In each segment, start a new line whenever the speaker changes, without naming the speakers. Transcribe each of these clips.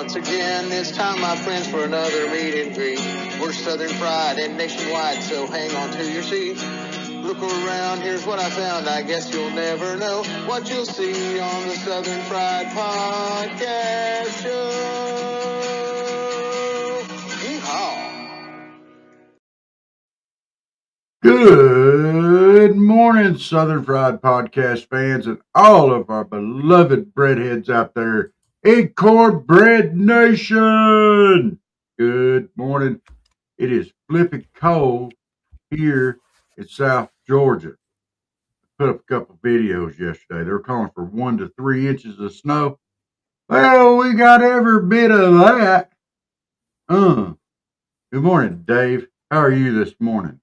once again. This time, my friends, for another meet and greet. We're Southern Fried and nationwide, so hang on to your seat. Look around, here's what I found. I guess you'll never know what you'll see on the Southern Fried Podcast Show. Yeehaw.
Good morning, Southern Fried Podcast fans and all of our beloved breadheads out there in Core Bread Nation. Good morning. It is flipping cold here in South Georgia. Put up a couple videos yesterday. They were calling for 1 to 3 inches of snow. Well, we got every bit of that. Good morning, Dave. How are you this morning?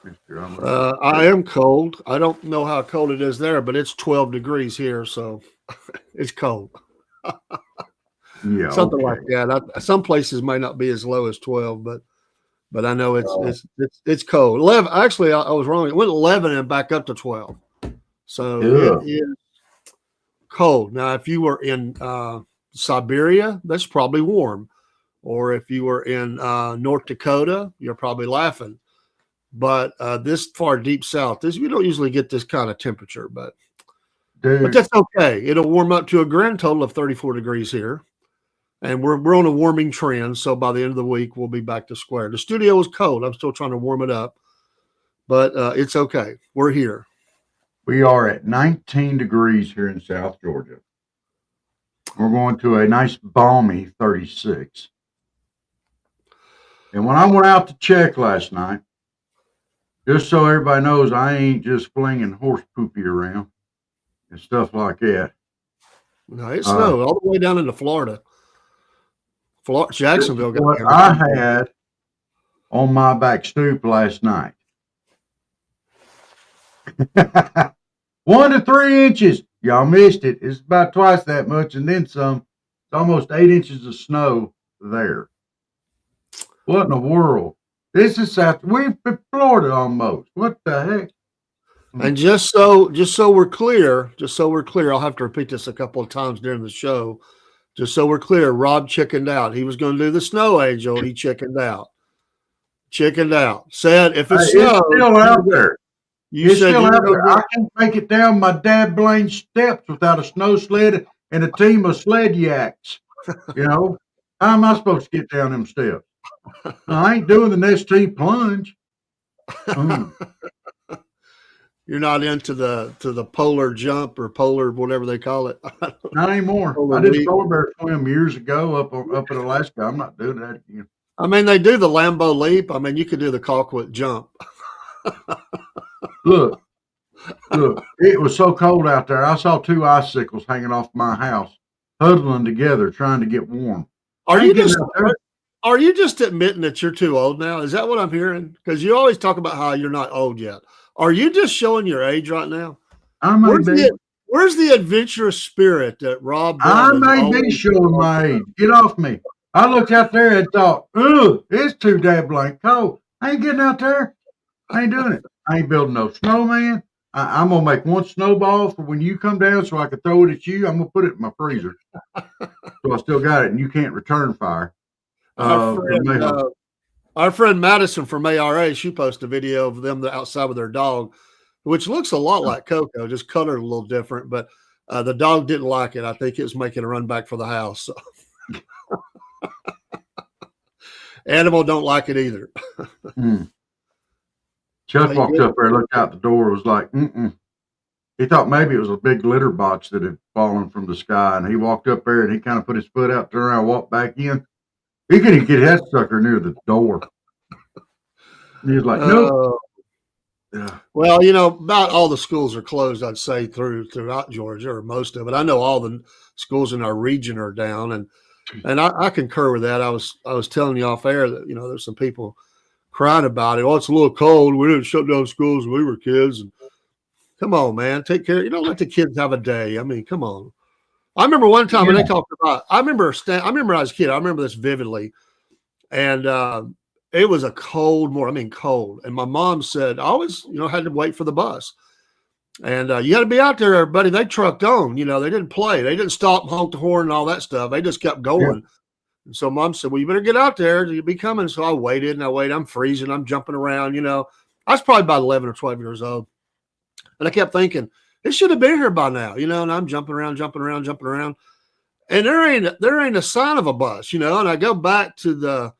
I am cold. I don't know how cold it is there, but it's 12 degrees here, so it's cold.
Yeah,
something like that. Some places might not be as low as 12, but I know it's cold. 11. Actually, I was wrong. It went 11 and back up to 12. So It is cold. Now, if you were in Siberia, that's probably warm, or if you were in North Dakota, you're probably laughing. But this far deep south, we don't usually get this kind of temperature, but that's okay. It'll warm up to a grand total of 34 degrees here, and we're on a warming trend. So by the end of the week, we'll be back to square. The studio is cold. I'm still trying to warm it up, but it's okay. We're here.
We are at 19 degrees here in South Georgia. We're going to a nice balmy 36. And when I went out to check last night, just so everybody knows, I ain't just flinging horse poopy around and stuff like that.
No, it snowed all the way down into Florida. Jacksonville got
what I had on my back stoop last night. 1 to 3 inches. Y'all missed it. It's about twice that much and then some. It's almost 8 inches of snow there. What in the world? This is we've been Florida almost. What the heck?
And just so we're clear, I'll have to repeat this a couple of times during the show. Just so we're clear, Rob chickened out. He was going to do the snow angel. He chickened out. Said if it snows,
it's still out there.
You said
still out there. I can't make it down my dad Blaine steps without a snow sled and a team of sled yaks. You know, how am I supposed to get down them steps? I ain't doing the next team plunge.
You're not into the polar jump or polar whatever they call it.
Not anymore. I did polar bear swim years ago up in Alaska. I'm not doing that again.
I mean, they do the Lambeau leap. I mean, you could do the Colquitt jump.
Look, it was so cold out there. I saw 2 icicles hanging off my house, huddling together, trying to get warm.
Are you just admitting that you're too old now? Is that what I'm hearing? Because you always talk about how you're not old yet. Are you just showing your age right now? Where's the adventurous spirit that Rob?
I may be showing my age. Get off me. I looked out there and thought, it's too damn blank cold. I ain't getting out there. I ain't doing it. I ain't building no snowman. I'm going to make one snowball for when you come down so I can throw it at you. I'm going to put it in my freezer. So I still got it, and you can't return fire.
Our friend Madison from ARA, she posted a video of them outside with their dog, which looks a lot like Coco, just colored a little different. But the dog didn't like it. I think it was making a run back for the house. So. Animal don't like it either.
Chuck walked up there, looked out the door, was like, He thought maybe it was a big litter box that had fallen from the sky, and he walked up there and he kind of put his foot out, turned around, walked back in. He couldn't get that sucker near the door. He was like, nope.
Yeah. Well, you know, about all the schools are closed, I'd say, throughout Georgia, or most of it. I know all the schools in our region are down, and I concur with that. I was telling you off air that, you know, there's some people crying about it. Oh, it's a little cold. We didn't shut down schools when we were kids. And come on, man, take care. You don't let the kids have a day. I mean, come on. I remember one time when they talked about. I remember I was a kid. I remember this vividly, and it was a cold morning. I mean, cold. And my mom said, I always, you know, had to wait for the bus. And you got to be out there, everybody. They trucked on. You know, they didn't play. They didn't stop, honk the horn, and all that stuff. They just kept going. And so Mom said, well, you better get out there. You'll be coming. So I waited and I waited. I'm freezing. I'm jumping around. I was probably about 11 or 12 years old. And I kept thinking, it should have been here by now, and I'm jumping around. And there ain't a sign of a bus, and I go back to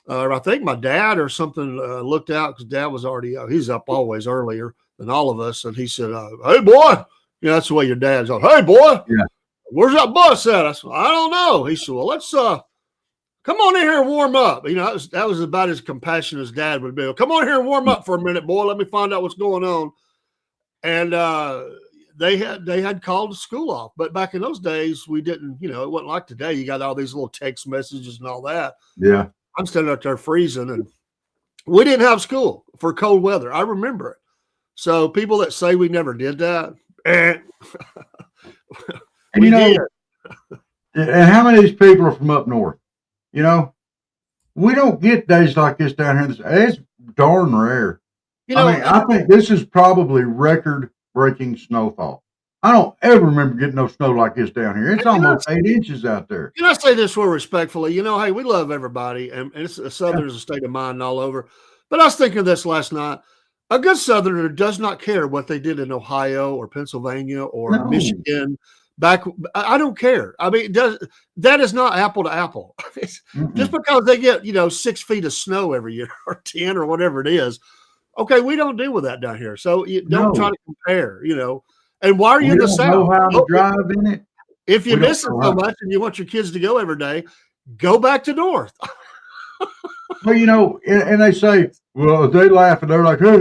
I think my dad or something looked out because Dad was already he's up always earlier than all of us. And he said, hey, boy, that's the way your dad's on. Hey, boy, where's that bus at? I said, I don't know. He said, well, let's come on in here and warm up. That was about as compassionate as Dad would be. Come on here and warm up for a minute, boy. Let me find out what's going on. And they had called the school off. But back in those days, we didn't, it wasn't like today. You got all these little text messages and all that.
Yeah.
I'm standing out there freezing, and we didn't have school for cold weather. I remember it. So people that say we never did that,
and
did.
And how many of these people are from up north? We don't get days like this down here. It's darn rare. I think this is probably record-breaking snowfall. I don't ever remember getting no snow like this down here. It's almost 8 inches out there.
Can I say this real respectfully? Hey, we love everybody, and it's a Southern's a state of mind all over. But I was thinking of this last night. A good Southerner does not care what they did in Ohio or Pennsylvania or Michigan. I don't care. That is not apple to apple. Just because they get 6 feet of snow every year or 10 or whatever it is. Okay, we don't deal with that down here, so you don't try to compare. And why are you in the South?
Know how to drive in it.
If you miss it so much and you want your kids to go every day, go back to North.
Well, and they say, well, they laugh and they're like, hey,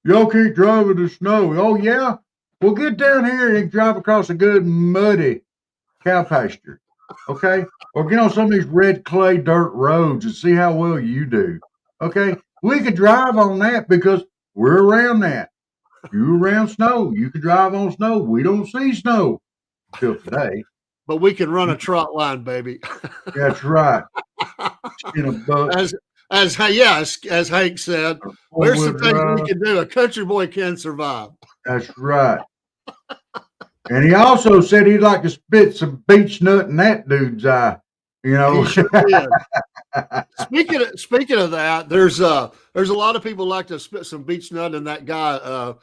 y'all can't drive in the snow. Oh, yeah? Well, get down here and drive across a good muddy cow pasture, okay? Or get on some of these red clay dirt roads and see how well you do, okay? We could drive on that because we're around that. You around snow. You can drive on snow. We don't see snow till today.
But we can run a trot line, baby.
That's right.
As Hank said, there's some things we can do. A country boy can survive.
That's right. And he also said he'd like to spit some beech nut in that dude's eye. He sure did.
Speaking of that, there's a lot of people like to spit some beech nut in that guy.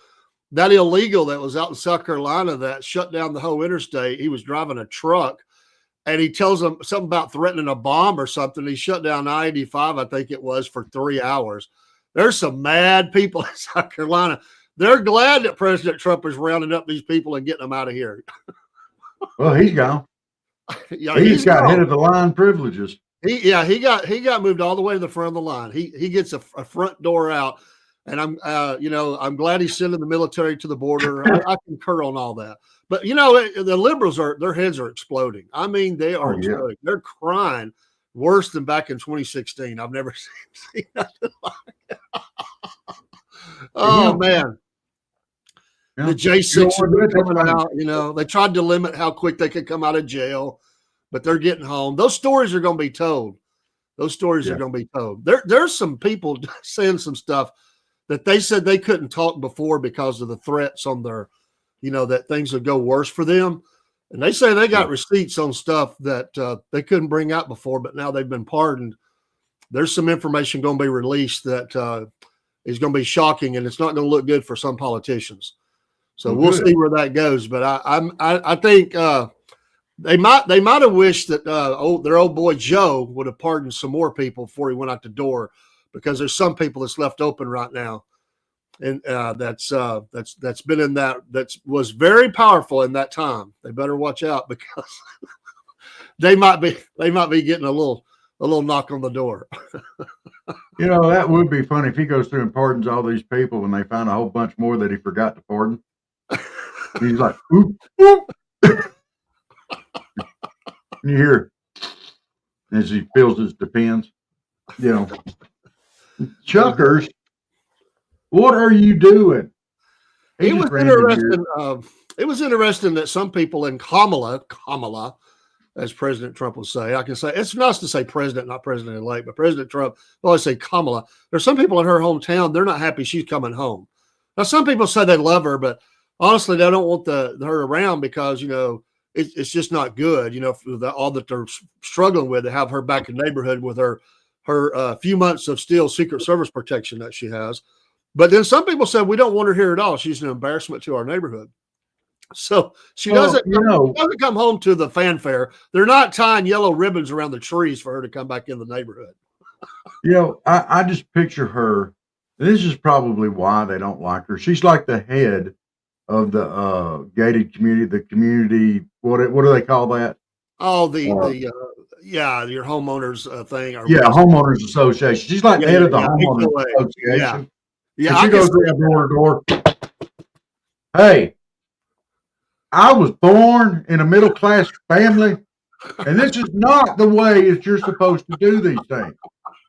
That illegal that was out in South Carolina that shut down the whole interstate. He was driving a truck, and he tells them something about threatening a bomb or something. He shut down I-85, I think it was, for 3 hours. There's some mad people in South Carolina. They're glad that President Trump is rounding up these people and getting them out of here.
Well, he's gone. He's got head of the line privileges.
He got moved all the way to the front of the line. He gets a front door out. And I'm glad he's sending the military to the border. I concur on all that. But, the liberals their heads are exploding. They are exploding. Yeah. They're crying worse than back in 2016. I've never seen nothing like that. Oh, man. Yeah. The J6 are coming out. They tried to limit how quick they could come out of jail, but they're getting home. Those stories are going to be told. Are going to be told. There's some people saying some stuff that they said they couldn't talk before because of the threats on their, that things would go worse for them. And they say they got receipts on stuff that they couldn't bring out before, but now they've been pardoned. There's some information going to be released that is going to be shocking, and it's not going to look good for some politicians. So we'll see where that goes. But I think they might have wished that their old boy Joe would have pardoned some more people before he went out the door, because there's some people that's left open right now, and that's been in that was very powerful in that time. They better watch out, because they might be getting a little knock on the door.
That would be funny if he goes through and pardons all these people and they find a whole bunch more that he forgot to pardon. He's like, oop, oop. You hear as he fills his depends, Chuckers, what are you doing?
It was interesting. It was interesting that some people in Kamala, as President Trump will say, I can say it's nice to say president, not president-elect, but President Trump, I always say Kamala. There's some people in her hometown, they're not happy she's coming home. Now, some people say they love her, but honestly, they don't want her around because, it's just not good, for all that they're struggling with, to have her back in the neighborhood with her few months of still Secret Service protection that she has. But then some people said, we don't want her here at all. She's an embarrassment to our neighborhood. So she doesn't come home to the fanfare. They're not tying yellow ribbons around the trees for her to come back in the neighborhood.
I just picture her. This is probably why they don't like her. She's like the head of the gated community, the community. What do they call that?
Oh, your homeowners thing.
Homeowners association. She's like the head of the homeowners association.
Yeah.
She goes door to door. Hey, I was born in a middle class family, and this is not the way that you're supposed to do these things.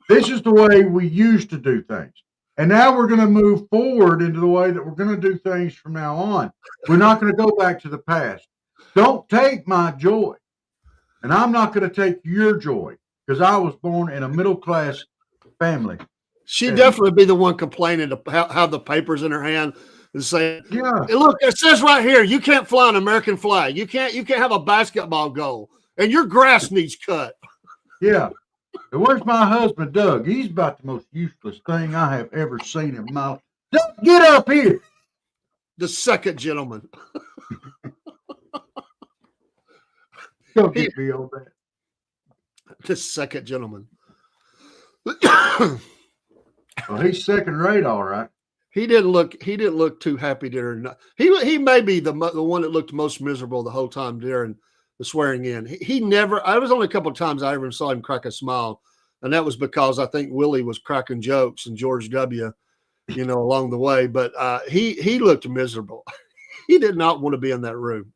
This is the way we used to do things. And now we're going to move forward into the way that we're going to do things from now on. We're not going to go back to the past. Don't take my joy. And I'm not going to take your joy, because I was born in a middle-class family.
She'd definitely be the one complaining to have the papers in her hand and saying,
yeah,
hey, look, it says right here, you can't fly an American flag. You can't have a basketball goal, and your grass needs cut.
Yeah. And where's my husband, Doug? He's about the most useless thing I have ever seen in my life. Doug, get up here.
The second gentleman.
Don't get me on that.
The second gentleman.
Well, he's second rate, all right.
He didn't look too happy during. He may be the one that looked most miserable the whole time during the swearing in. He never. I was only a couple of times I ever saw him crack a smile, and that was because I think Willie was cracking jokes and George W. Along the way. But he looked miserable. He did not want to be in that room.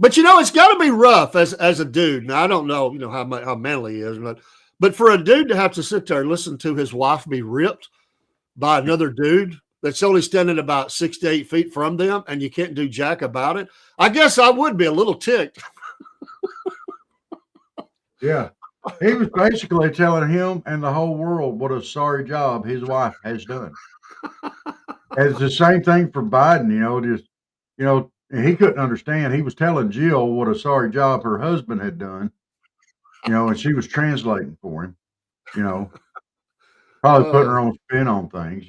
But it's got to be rough as a dude. Now I don't know, how manly he is, but for a dude to have to sit there and listen to his wife be ripped by another dude that's only standing about 6 to 8 feet from them, and you can't do jack about it, I guess I would be a little ticked.
Yeah. He was basically telling him and the whole world what a sorry job his wife has done. And it's the same thing for Biden, he couldn't understand. He was telling Jill what a sorry job her husband had done, and she was translating for him, probably putting her own spin on things,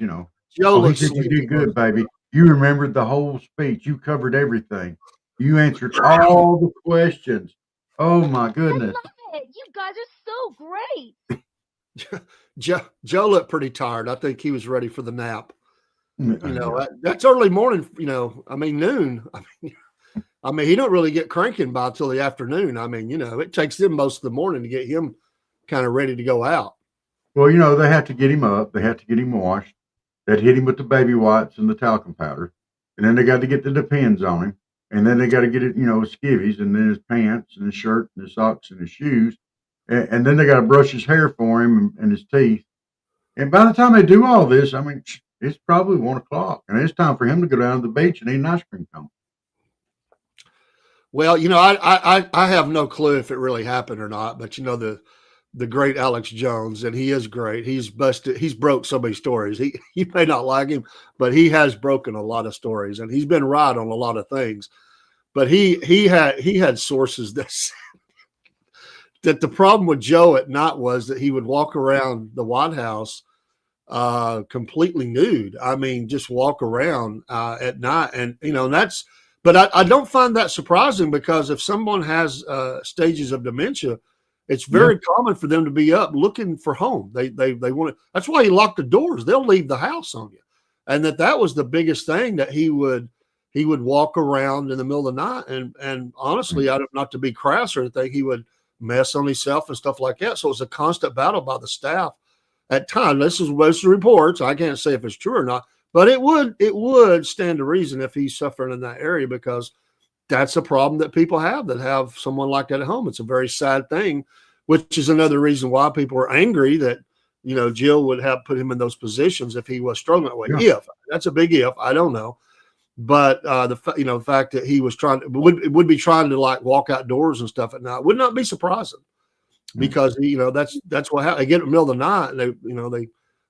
Joe
he said, you did good, baby. You remembered the whole speech. You covered everything. You answered all the questions. Oh, my goodness.
I love it. You guys are so great.
Joe looked pretty tired. I think he was ready for the nap. That's early morning, noon. He don't really get cranking by until the afternoon. It takes them most of the morning to get him kind of ready to go out.
Well, they have to get him up. They have to get him washed. They'd hit him with the baby wipes and the talcum powder. And then they got to get the Depends on him. And then they got to get it, his skivvies, and then his pants and his shirt and his socks and his shoes. And then they got to brush his hair for him and his teeth. And by the time they do all this, it's probably 1 o'clock, and it's time for him to go down to the beach and eat an ice cream cone.
Well, I have no clue if it really happened or not, but the great Alex Jones, and he is great. He's broke so many stories. You may not like him, but he has broken a lot of stories, and he's been right on a lot of things. But he had sources that the problem with Joe at night was that he would walk around the White House completely nude. Just walk around at night, and that's. But I don't find that surprising, because if someone has stages of dementia, it's very common for them to be up looking for home. They want to. That's why he locked the doors. They'll leave the house on you, and that was the biggest thing, that he would walk around in the middle of the night, and honestly, not to be crass or anything, he would mess on himself and stuff like that. So it was a constant battle by the staff at times. This is most reports. I can't say if it's true or not, but it would stand to reason if he's suffering in that area, because that's a problem that people have that have someone like that at home. It's a very sad thing, which is another reason why people are angry that, Jill would have put him in those positions if he was struggling that way. Yeah. If that's a big if, I don't know. But the fact that he was would be trying to like walk outdoors and stuff at night would not be surprising, because that's what happens. They get in the middle of the night, and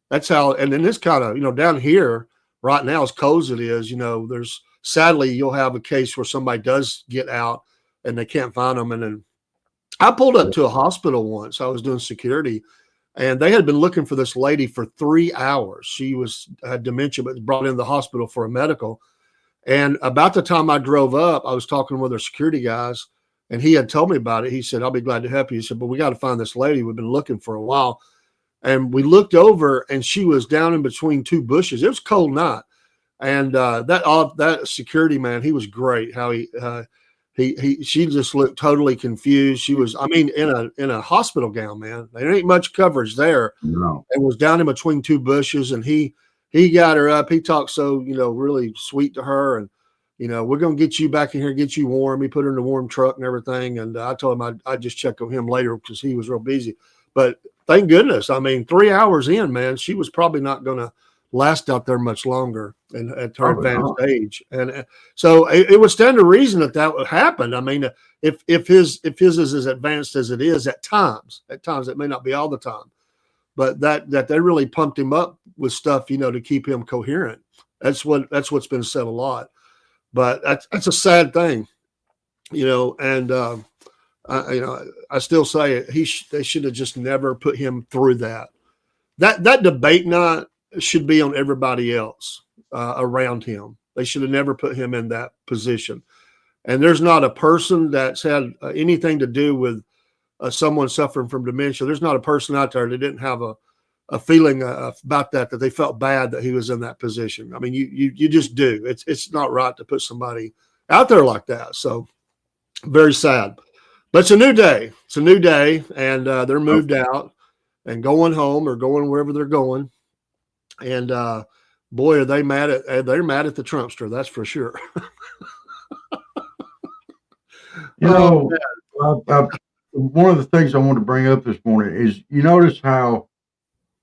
that's how. And then this kind of down here right now, as cold as it is, there's sadly, you'll have a case where somebody does get out and they can't find them. And then I pulled up to a hospital once. I was doing security, and they had been looking for this lady for 3 hours. She had dementia, but brought in the hospital for a medical. And about the time I drove up, I was talking with our security guys, and he had told me about it. He said, "I'll be glad to help you." He said, "But we got to find this lady. We've been looking for a while." And we looked over, and she was down in between two bushes. It was a cold night. And that security man, he was great. How she just looked totally confused. She was, I mean, in a hospital gown, man. There ain't much coverage there.
No.
And was down in between two bushes, and he got her up. He talked so, really sweet to her, and we're gonna get you back in here, get you warm. He put her in the warm truck and everything. And I told him I'd just check on him later because he was real busy. But thank goodness. I mean, 3 hours in, man, she was probably not gonna last out there much longer and at her advanced age. And so it would stand to reason that would happen. I mean, if his is as advanced as it is at times, it may not be all the time, but that they really pumped him up with stuff, to keep him coherent. That's what's been said a lot, but that's a sad thing, and I still say they should have just never put him through that debate night. Should be on everybody else around him. They should have never put him in that position. And there's not a person that's had anything to do with someone suffering from dementia. There's not a person out there that didn't have a feeling about that they felt bad that he was in that position. I mean, you just do. It's not right to put somebody out there like that. So very sad. But it's a new day. It's a new day, and they're moved out and going home or going wherever they're going. And boy, are they they're mad at the Trumpster, that's for sure.
One of the things I want to bring up this morning is you notice how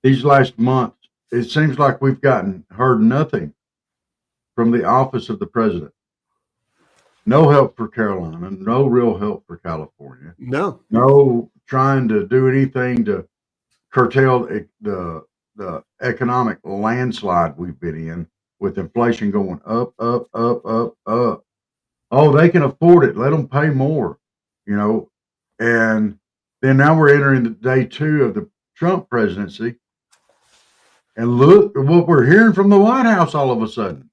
these last months it seems like we've heard nothing from the office of the president. No help for Carolina, no real help for California. No trying to do anything to curtail the economic landslide we've been in with inflation going up, up, up, up, up. Oh, they can afford it. Let them pay more, And then now we're entering the day 2 of the Trump presidency. And look at what we're hearing from the White House all of a sudden.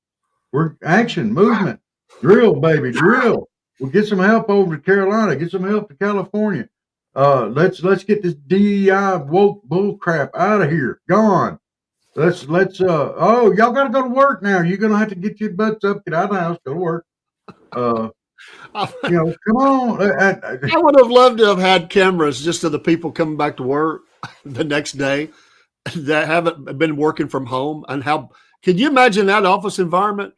We're action, movement, drill, baby, drill. We'll get some help over to Carolina, get some help to California. Let's get this DEI woke bull crap out of here. Gone. Let's y'all gotta go to work now. You're gonna have to get your butts up, get out of the house, go to work. Come on.
I would have loved to have had cameras just of the people coming back to work the next day that haven't been working from home. And how can you imagine that office environment?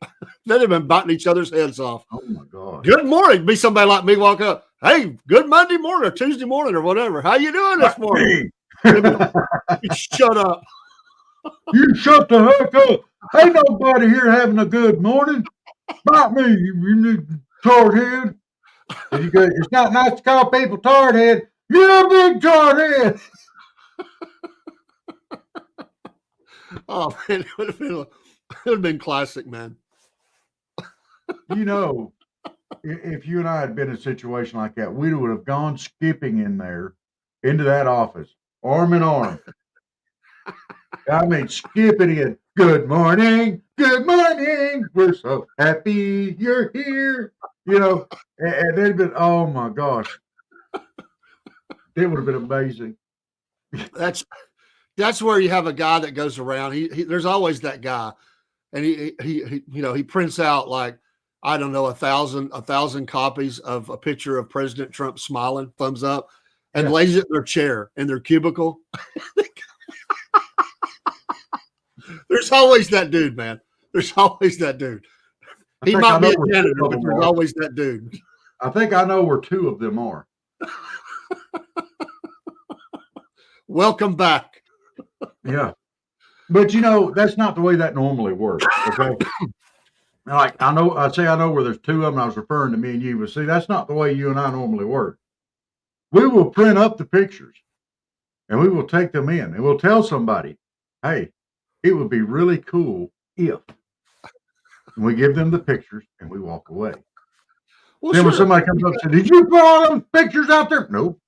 They'd have been biting each other's heads off.
Oh my God.
Good morning. Be somebody like me walk up. Hey, good Monday morning or Tuesday morning or whatever. How you doing this morning? Shut up.
You shut the heck up. Ain't nobody here having a good morning. Not me, you tart head. It's not nice to call people tart head. You're a big tart head.
Oh man, it would have been classic, man.
If you and I had been in a situation like that, we would have gone skipping in there into that office, arm in arm. I mean, skipping in. Good morning. Good morning. We're so happy you're here. And they'd been, oh my gosh. It would have been amazing.
That's where you have a guy that goes around. There's always that guy. And he prints out like, I don't know, 1,000 copies of a picture of President Trump smiling, thumbs up, and lays it in their chair in their cubicle. There's always that dude, man. There's always that dude. He might be a janitor, but there's always that dude.
I think I know where 2 of them are.
Welcome back.
Yeah. But that's not the way that normally works. Okay. Like I know where there's 2 of them. I was referring to me and you, but see, that's not the way you and I normally work. We will print up the pictures and we will take them in and we'll tell somebody, hey, it would be really cool if. and we give them the pictures, and we walk away.
Well,
then
sure.
when somebody comes up and says, "Did you put all those pictures out there?" Nope.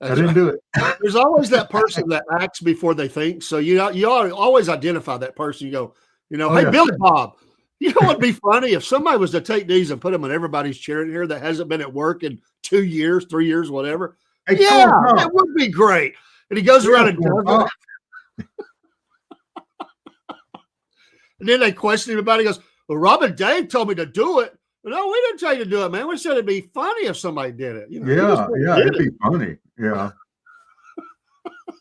That's
I didn't do it.
There's always that person that acts before they think. So you always identify that person. You go, hey,
yeah.
Billy Bob, you know what'd be funny if somebody was to take these and put them on everybody's chair in here that hasn't been at work in 2 years, 3 years, whatever.
Hey,
that would be great. And he goes around and does it. And then they question him about it. He goes, well, Rob and Dave told me to do it. No, we didn't tell you to do it, man. We said it'd be funny if somebody did it.
It'd be funny. Yeah.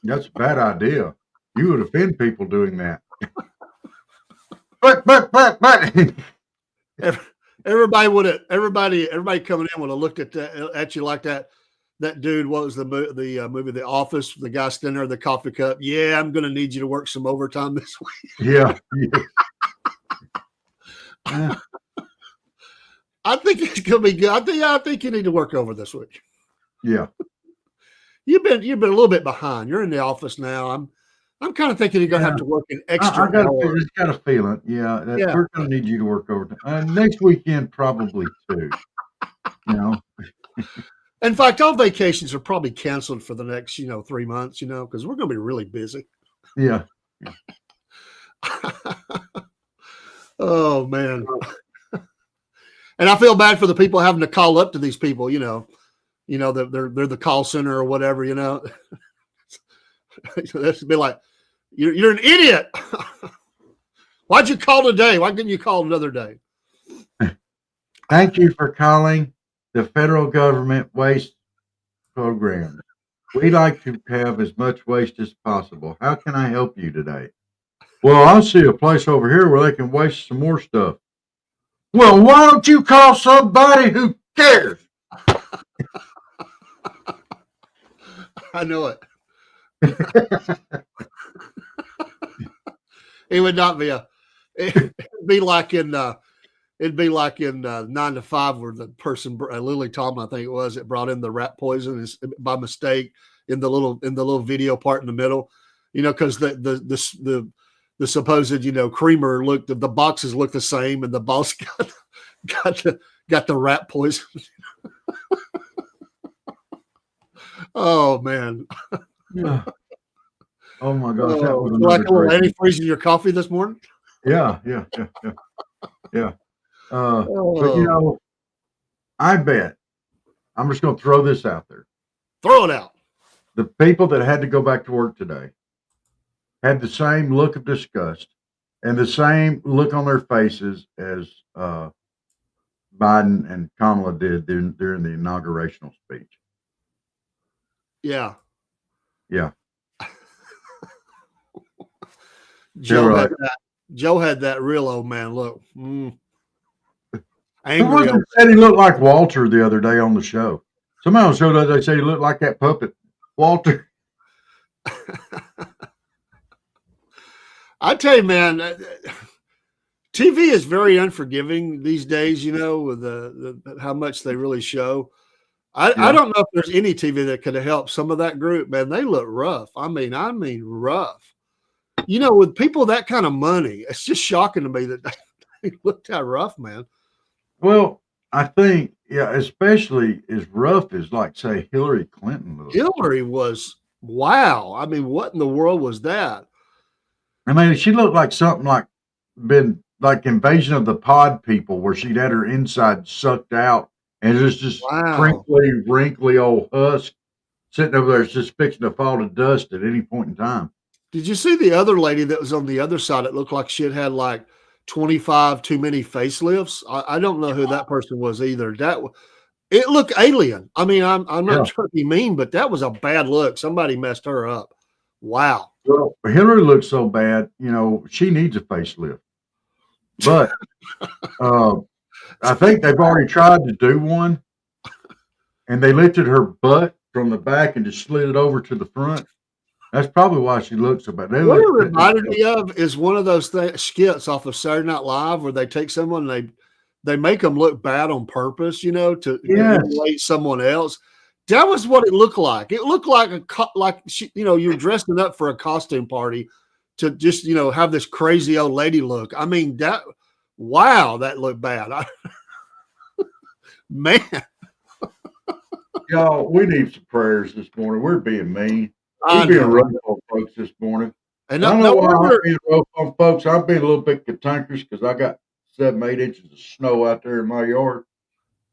That's a bad idea. You would offend people doing that. But.
Everybody coming in would have looked at you like that. That dude, what was the movie, The Office? The guy standing there with the coffee cup. Yeah, I'm going to need you to work some overtime this week.
Yeah.
I think it's going to be good. I think you need to work over this week.
Yeah.
You've been a little bit behind. You're in the office now. I'm kind of thinking you're going to have to work an extra hour.
I just got a feeling. Yeah. We're going to need you to work overtime. Next weekend, probably too.
In fact, all vacations are probably canceled for the next, 3 months, because we're going to be really busy.
Yeah.
Oh, man. And I feel bad for the people having to call up to these people, they're the call center or whatever, That's be like, you're an idiot. Why'd you call today? Why couldn't you call another day?
Thank you for calling the federal government waste program. We like to have as much waste as possible. How can I help you today? Well, I see a place over here where they can waste some more stuff. Well, why don't you call somebody who cares?
I know it. It would not be it'd be like in 9 to 5 where the person, Lily Tomlin, I think it was, that brought in the rat poison by mistake in the little video part in the middle, because the supposed, creamer the boxes look the same and the boss got the rat poison. Oh man.
Yeah. Oh my gosh.
That was like a little antifreeze in your coffee this morning?
Yeah. But I bet, I'm just going to throw this out there.
Throw it out.
The people that had to go back to work today had the same look of disgust and the same look on their faces as Biden and Kamala did during the inaugurational speech.
Yeah.
Yeah.
Joe had that real old man look.
Angry. Someone said he looked like Walter the other day on the show. Somebody on the show they said he looked like that puppet, Walter.
I tell you, man, TV is very unforgiving these days. With how much they really show. I don't know if there's any TV that could have helped some of that group, man. They look rough. I mean rough. With people that kind of money, it's just shocking to me that they looked that rough, man.
Well, I think, especially as rough as, like, say, Hillary Clinton looked.
Hillary was, wow. I mean, what in the world was that?
I mean, she looked like something been like Invasion of the Pod people, where she'd had her inside sucked out, and it was just crinkly, wrinkly old husk sitting over there, just fixing to fall to dust at any point in time.
Did you see the other lady that was on the other side? It looked like she had like 25 too many facelifts. I don't know who that person was either. It looked alien. I mean, I'm not trying to be mean, but that was a bad look. Somebody messed her up. Wow.
Well, Hillary looks so bad, she needs a facelift. But I think they've already tried to do one, and they lifted her butt from the back and just slid it over to the front. That's probably why she looks so bad.
What it reminded me of is one of those skits off of Saturday Night Live where they take someone and they make them look bad on purpose, to emulate someone else. That was what it looked like. It looked like you're dressing up for a costume party to just have this crazy old lady look. I mean, that Wow, that looked bad. Man.
Y'all, we need some prayers this morning. We're being mean.
I
We're being
know.
rough on folks this morning.
And
I
no,
know
no
why I'm
wonder.
being rough on folks. I'm being a little bit cantankerous because I got 7-8 inches of snow out there in my yard,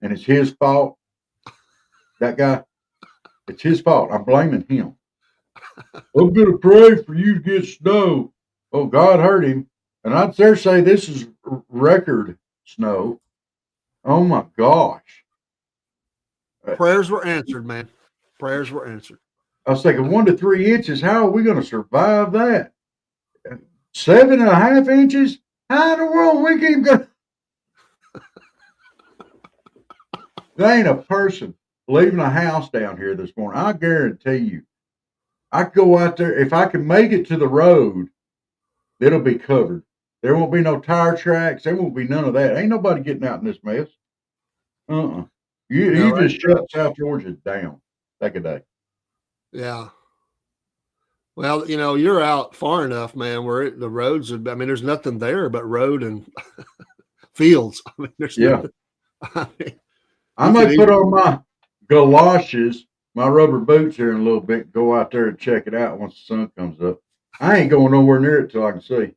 and it's his fault. That guy, it's his fault. I'm blaming him. I'm going to pray for you to get snow. Oh, God hurt him. And I'd dare say this is record snow. Oh, my gosh.
Prayers were answered, man. Prayers were answered.
I was thinking 1 to 3 inches. How are we going to survive that? 7.5 inches? How in the world we keep going? There ain't a person leaving a house down here this morning. I guarantee you. I could go out there. If I can make it to the road, it'll be covered. There won't be no tire tracks. There won't be none of that. Ain't nobody getting out in this mess. You just shut South Georgia down. Take a day.
Yeah. Well, you're out far enough, man, where the roads are, I mean, there's nothing there but road and fields. I mean, there's nothing.
I might put on my galoshes, my rubber boots here in a little bit, go out there and check it out once the sun comes up. I ain't going nowhere near it till I can see.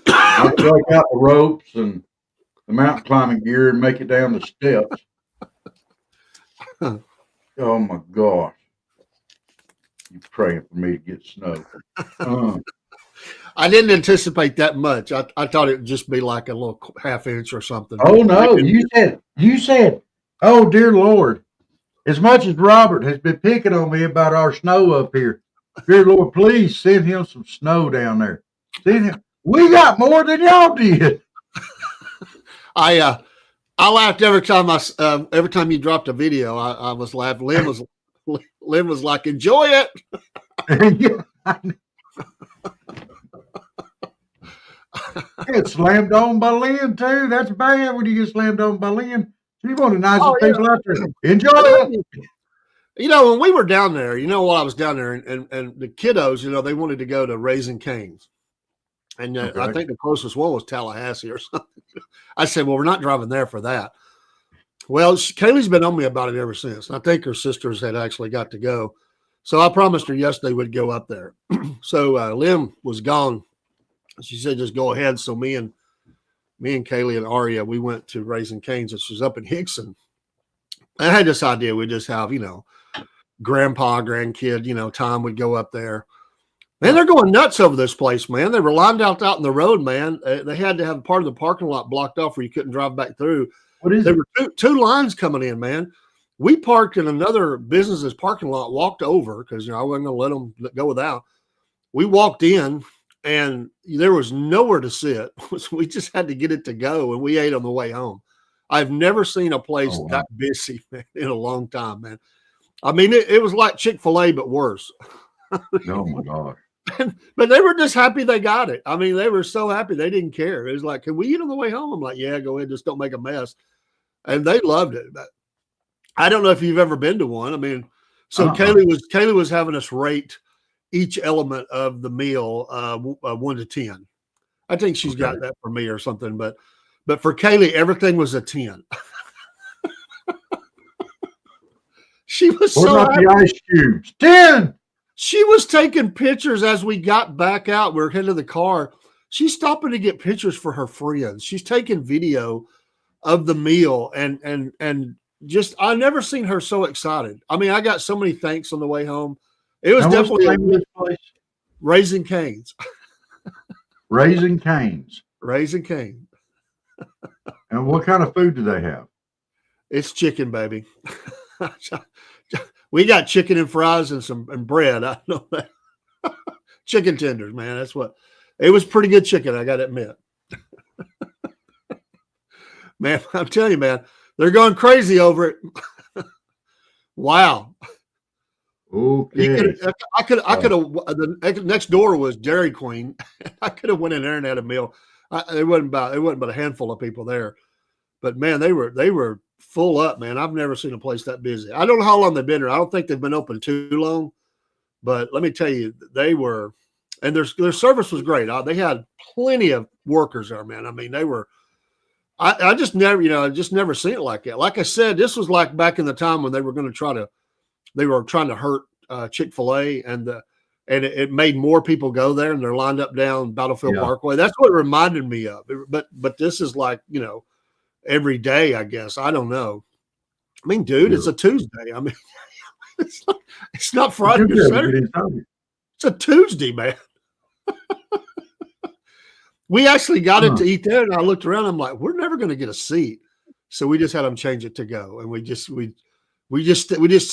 I'll break out the ropes and the mountain climbing gear and make it down the steps. Oh my gosh. You praying for me to get snow.
I didn't anticipate that much. I thought it would just be like a little half inch or something.
Oh no, you said, oh dear Lord, as much as Robert has been picking on me about our snow up here, dear Lord, please send him some snow down there. Send him. We got more than y'all did.
I laughed every time you dropped a video. I was laughing. Lynn was like, enjoy it.
Get slammed on by Lynn too. That's bad when you get slammed on by Lynn. She's one of the nicest people out there. Enjoy it.
When we were down there, while I was down there, and the kiddos, they wanted to go to Raising Cane's. And okay. I think the closest one was Tallahassee or something. I said, well, we're not driving there for that. Well, Kaylee's been on me about it ever since. I think her sisters had actually got to go. So I promised her yesterday we'd go up there. So Lynn was gone. She said, just go ahead. So me and Kaylee and Aria, we went to Raising Cane's, which was up in Hickson. I had this idea we'd just have, grandpa, grandkid, Tom would go up there. Man, they're going nuts over this place, man. They were lined out in the road, man. They had to have part of the parking lot blocked off where you couldn't drive back through. There were two lines coming in, man. We parked in another business's parking lot, walked over because I wasn't going to let them go without. We walked in, and there was nowhere to sit. We just had to get it to go, and we ate on the way home. I've never seen a place that busy, man, in a long time, man. I mean, it was like Chick-fil-A, but worse.
Oh, my God.
But they were just happy they got it. I mean, they were so happy they didn't care. It was like, can we eat on the way home? I'm like, yeah, go ahead. Just don't make a mess. And they loved it. But I don't know if you've ever been to one. I mean, so Kaylee was having us rate each element of the meal 1 to 10. I think she's got that for me or something. But for Kaylee, everything was a 10. She was so happy.
The ice cubes? 10.
She was taking pictures as we got back out. We were heading to the car. She's stopping to get pictures for her friends. She's taking video of the meal and just I've never seen her so excited. I mean, I got so many thanks on the way home. It was definitely a good place. Raising Cane's.
Raising Cane's.
Raising Cane.
And what kind of food do they have?
It's chicken, baby. We got chicken and fries and bread. I know that. Chicken tenders, man. That's what it was. Pretty good chicken, I got to admit. Man, I'm telling you, man, they're going crazy over it. Wow.
Okay.
I could have. The next door was Dairy Queen. I could have went in there and had a meal. It wasn't but a handful of people there, but man, they were full up, man. I've never seen a place that busy. I don't know how long they've been there. I don't think they've been open too long, but let me tell you, they were and their service was great. They had plenty of workers there, man. I mean, they were. I just never, never seen it like that. Like I said, this was like back in the time when they were trying to hurt Chick-fil-A, and it made more people go there, and they're lined up down Battlefield Parkway. That's what it reminded me of. But this is like, every day, I guess. I don't know. I mean, dude, it's a Tuesday. I mean, it's not Friday or Saturday. It's a Tuesday, man. We actually got it to eat there, and I looked around. I'm like, we're never going to get a seat, so we just had them change it to go, and we just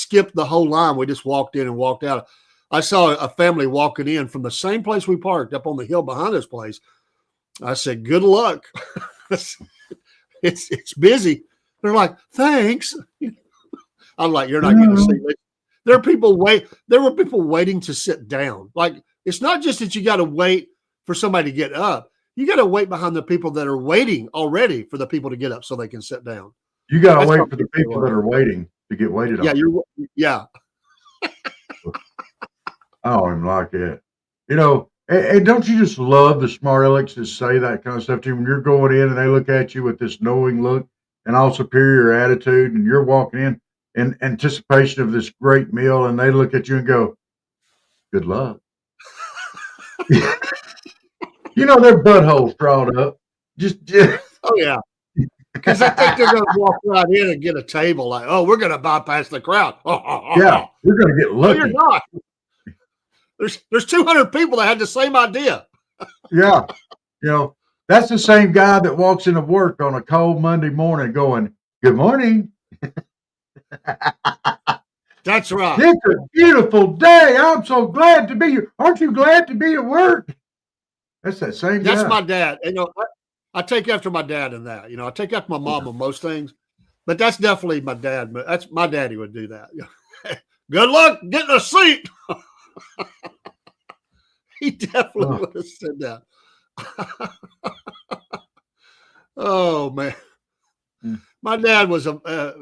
skipped the whole line. We just walked in and walked out. I saw a family walking in from the same place we parked up on the hill behind this place. I said, "Good luck." It's busy. They're like, "Thanks." I'm like, "You're not going to see it." There were people waiting to sit down. Like, it's not just that you got to wait for somebody to get up. You got to wait behind the people that are waiting already for the people to get up so they can sit down.
You got to wait for the people that are waiting to get waited on.
Yeah.
I don't even like it. And don't you just love the smart alecks that say that kind of stuff to you when you're going in and they look at you with this knowing look and all superior attitude, and you're walking in anticipation of this great meal, and they look at you and go, "Good luck." Their buttholes drawn up.
Oh yeah, because I think they're going to walk right in and get a table. Like, oh, we're going to bypass the crowd.
Yeah, we're going to get lucky.
No, you're not. There's 200 people that had the same idea.
Yeah, that's the same guy that walks into work on a cold Monday morning, going, "Good morning."
That's right.
It's a beautiful day. I'm so glad to be here. Aren't you glad to be at work? That's that same guy.
That's my dad. I take after my dad in that. I take after my mom on most things, but that's definitely my dad. That's my daddy would do that. Good luck getting a seat. He definitely would have said that. Oh man. My dad was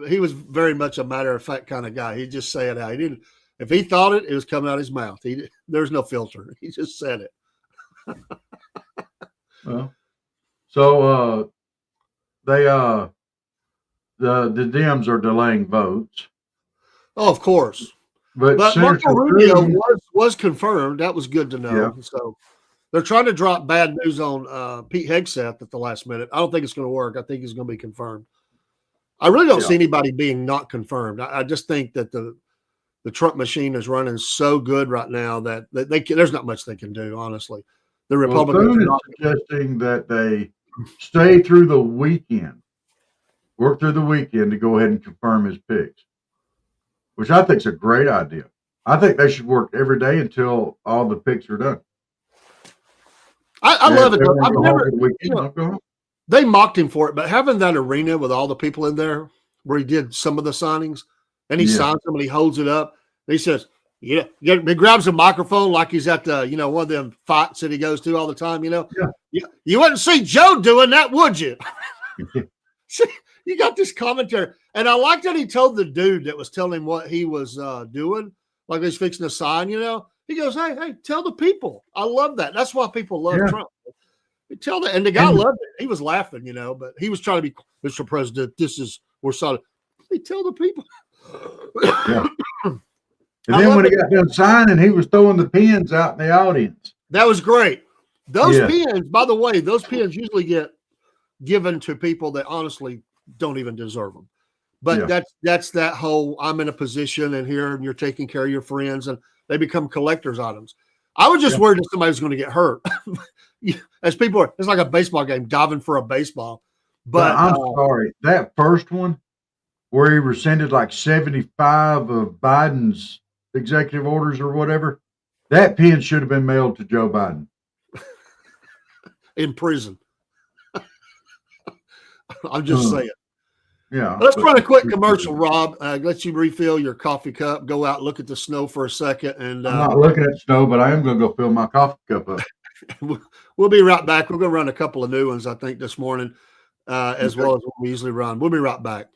he was very much a matter of fact kind of guy. He'd just say it out. He didn't. If he thought it, it was coming out of his mouth. There's no filter. He just said it.
Well, so the Dems are delaying votes.
Oh, of course. But Marco Rubio was confirmed. That was good to know. Yeah. So they're trying to drop bad news on Pete Hegseth at the last minute. I don't think it's going to work. I think he's going to be confirmed. I really don't see anybody being not confirmed. I just think that the Trump machine is running so good right now that there's not much they can do, honestly. The Republicans
are suggesting that they stay through the weekend, work through the weekend to go ahead and confirm his picks, which I think is a great idea. I think they should work every day until all the picks are done.
I love it. I've never, they mocked him for it, but having that arena with all the people in there where he did some of the signings and he signs them and he holds it up and he says, he grabs a microphone like he's at the, one of them fights that he goes to all the time, You wouldn't see Joe doing that, would you? See, you got this commentary. And I like that he told the dude that was telling him what he was doing, like he's fixing a sign, He goes, hey, tell the people. I love that. That's why people love Trump. Tell that, and the guy loved it. He was laughing, but he was trying to be, Mr. President, we're solid. Hey, tell the people.
Yeah. And then when he got done signing, he was throwing the pens out in the audience.
That was great. Those pens, by the way, usually get given to people that honestly don't even deserve them. But that's that whole I'm in a position and here and you're taking care of your friends and they become collector's items. I was just worried that somebody was going to get hurt. As people it's like a baseball game, diving for a baseball. But
I'm sorry, that first one where he rescinded like 75 of Biden's executive orders or whatever, that pen should have been mailed to Joe Biden.
In prison. I'm just saying.
Yeah.
Let's run a quick commercial, Rob. Let you refill your coffee cup, go out, look at the snow for a second. And
I'm not looking at snow, but I am going to go fill my coffee cup up.
We'll be right back. We're going to run a couple of new ones, I think, this morning, as well as what we usually run. We'll be right back.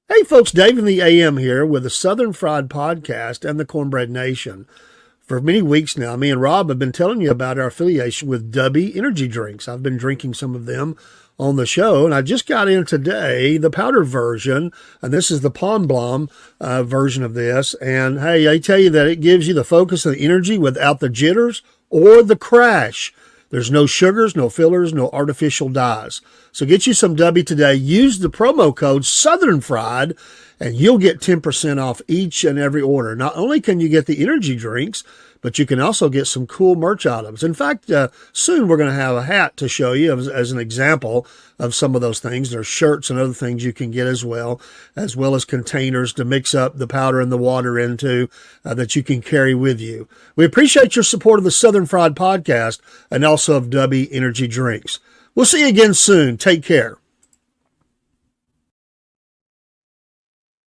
Hey, folks, Dave in the AM here with the Southern Fried Podcast and the Cornbread Nation. for many weeks now, me and Rob have been telling you about our affiliation with Dubby Energy Drinks. I've been drinking some of them on the show, and I just got in today the powder version, and this is the Palm Blom version of this. And hey, I tell you that it gives you the focus and the energy without the jitters or the crash. There's no sugars, no fillers, no artificial dyes. So get you some Dubby today. Use the promo code Southern Fried, and you'll get 10% off each and every order. Not only can you get the energy drinks, but you can also get some cool merch items. In fact, soon we're going to have a hat to show you as an example of some of those things. There's shirts and other things you can get as well as containers to mix up the powder and the water into that you can carry with you. We appreciate your support of the Southern Fried Podcast and also of Dubby Energy Drinks. We'll see you again soon. Take care.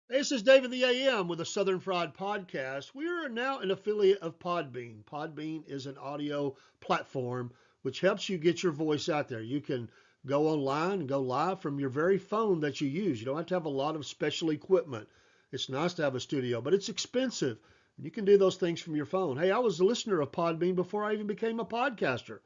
This is David the AM with the Southern Fried Podcast. We are now an affiliate of Podbean. Podbean is an audio platform which helps you get your voice out there. You can go online and go live from your very phone that you use. You don't have to have a lot of special equipment. It's nice to have a studio, but it's expensive. You can do those things from your phone. Hey, I was a listener of Podbean before I even became a podcaster.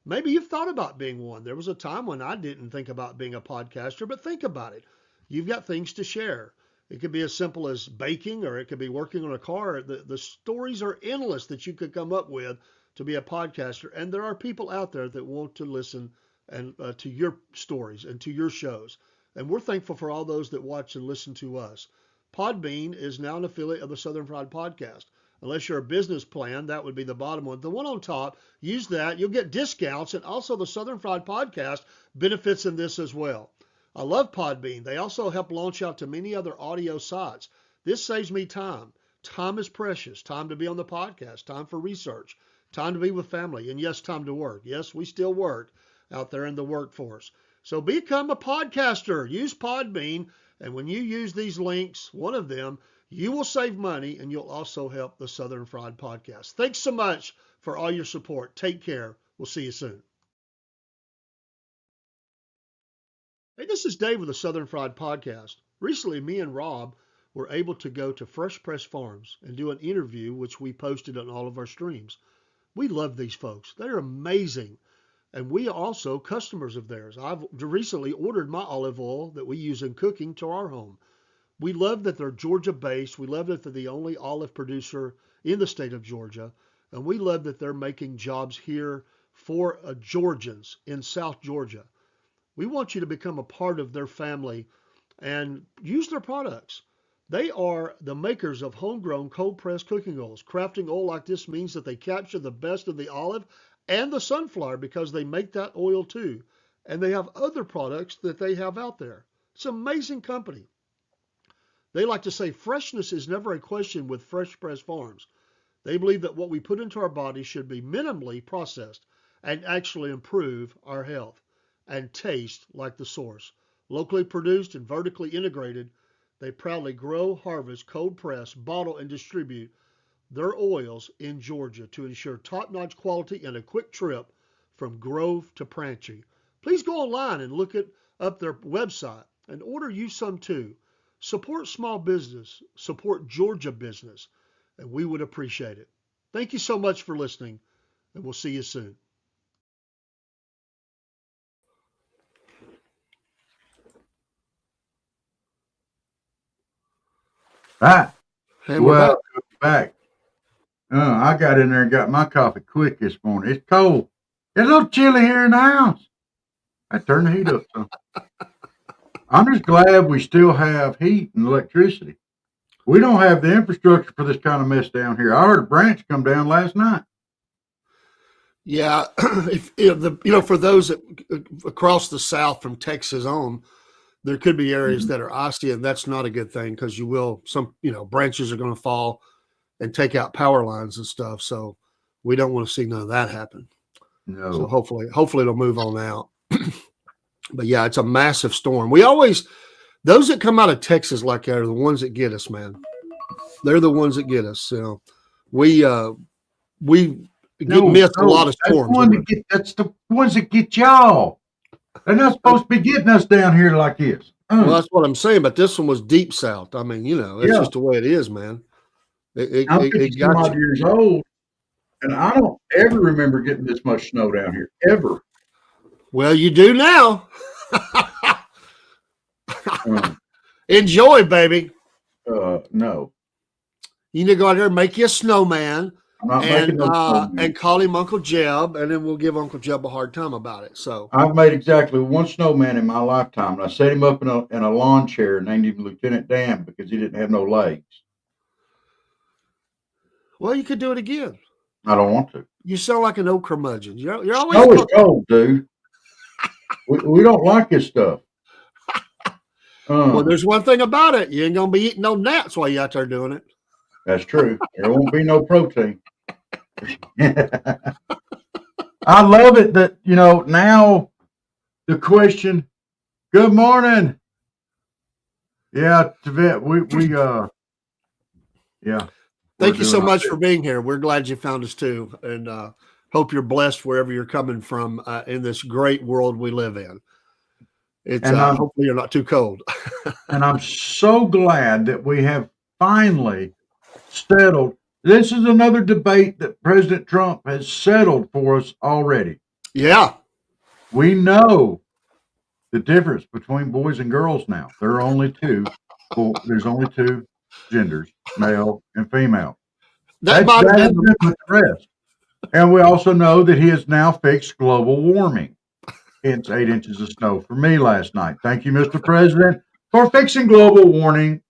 Maybe you've thought about being one. There was a time when I didn't think about being a podcaster, but think about it. You've got things to share. It could be as simple as baking, or it could be working on a car. The stories are endless that you could come up with to be a podcaster. And there are people out there that want to listen and to your stories and to your shows. And we're thankful for all those that watch and listen to us. Podbean is now an affiliate of the Southern Fried Podcast. Unless you're a business plan, that would be the bottom one. The one on top, use that. You'll get discounts. And also the Southern Fried Podcast benefits in this as well. I love Podbean. They also help launch out to many other audio sites. This saves me time. Time is precious. Time to be on the podcast. Time for research. Time to be with family. And yes, time to work. Yes, we still work out there in the workforce. So become a podcaster. Use Podbean. And when you use these links, one of them, you will save money and you'll also help the Southern Fried Podcast. Thanks so much for all your support. Take care. We'll see you soon. Hey, this is Dave with the Southern Fried Podcast. Recently, me and Rob were able to go to Fresh Press Farms and do an interview, which we posted on all of our streams. We love these folks. They're amazing. And we are also customers of theirs. I've recently ordered my olive oil that we use in cooking to our home. We love that they're Georgia-based. We love that they're the only olive producer in the state of Georgia. And we love that they're making jobs here for Georgians in South Georgia. We want you to become a part of their family and use their products. They are the makers of homegrown cold-pressed cooking oils. Crafting oil like this means that they capture the best of the olive and the sunflower because they make that oil too. And they have other products that they have out there. It's an amazing company. They like to say freshness is never a question with Fresh Press Farms. They believe that what we put into our body should be minimally processed and actually improve our health and taste like the source. Locally produced and vertically integrated, they proudly grow, harvest, cold press, bottle, and distribute their oils in Georgia to ensure top-notch quality and a quick trip from Grove to Pranchy. Please go online and look up their website and order you some too. Support small business, support Georgia business, and we would appreciate it. Thank you so much for listening, and we'll see you soon.
Right.
Hey, we're
back. I got in there and got my coffee quick this morning. It's cold. It's a little chilly here in the house. I turned the heat up some. I'm just glad we still have heat and electricity. We don't have the infrastructure for this kind of mess down here. I heard a branch come down last night.
Yeah, for those across the South from Texas on, there could be areas that are icy, and that's not a good thing because some branches are going to fall and take out power lines and stuff. So we don't want to see none of that happen.
No.
So hopefully it'll move on out. But yeah, it's a massive storm. Those that come out of Texas like that are the ones that get us, man. They're the ones that get us. So we miss a lot of storms.
That's the ones that get y'all. They're not supposed to be getting us down here like this.
Well, that's what I'm saying. But this one was deep south. I mean, it's just the way it is, man.
I'm 50 years old. And I don't ever remember getting this much snow down here, ever.
Well, you do now. Enjoy, baby.
No.
You need to go out there and make you a snowman.
I'm not making no snowman.
And call him Uncle Jeb, and then we'll give Uncle Jeb a hard time about it. So
I've made exactly one snowman in my lifetime, and I set him up in a lawn chair and named him Lieutenant Dan because he didn't have no legs.
well, you could do it again.
I don't want to.
You sound like an old curmudgeon. You're always
Snow is cold, dude. we don't like this stuff.
Well, there's one thing about it. You ain't gonna be eating no gnats while you're out there doing it.
That's true. There won't be no protein. I love it that, now the question, good morning. Yeah, Tavette, yeah.
Thank you so much for being here. We're glad you found us too. And hope you're blessed wherever you're coming from in this great world we live in. It's hopefully you're not too cold.
And I'm so glad that we have finally settled. This is another debate that President Trump has settled for us already.
Yeah.
We know the difference between boys and girls now. There are only two. Well, there's only two genders, male and female. That's the rest. And we also know that he has now fixed global warming. Hence 8 inches of snow for me last night. Thank you, Mr. President, for fixing global warming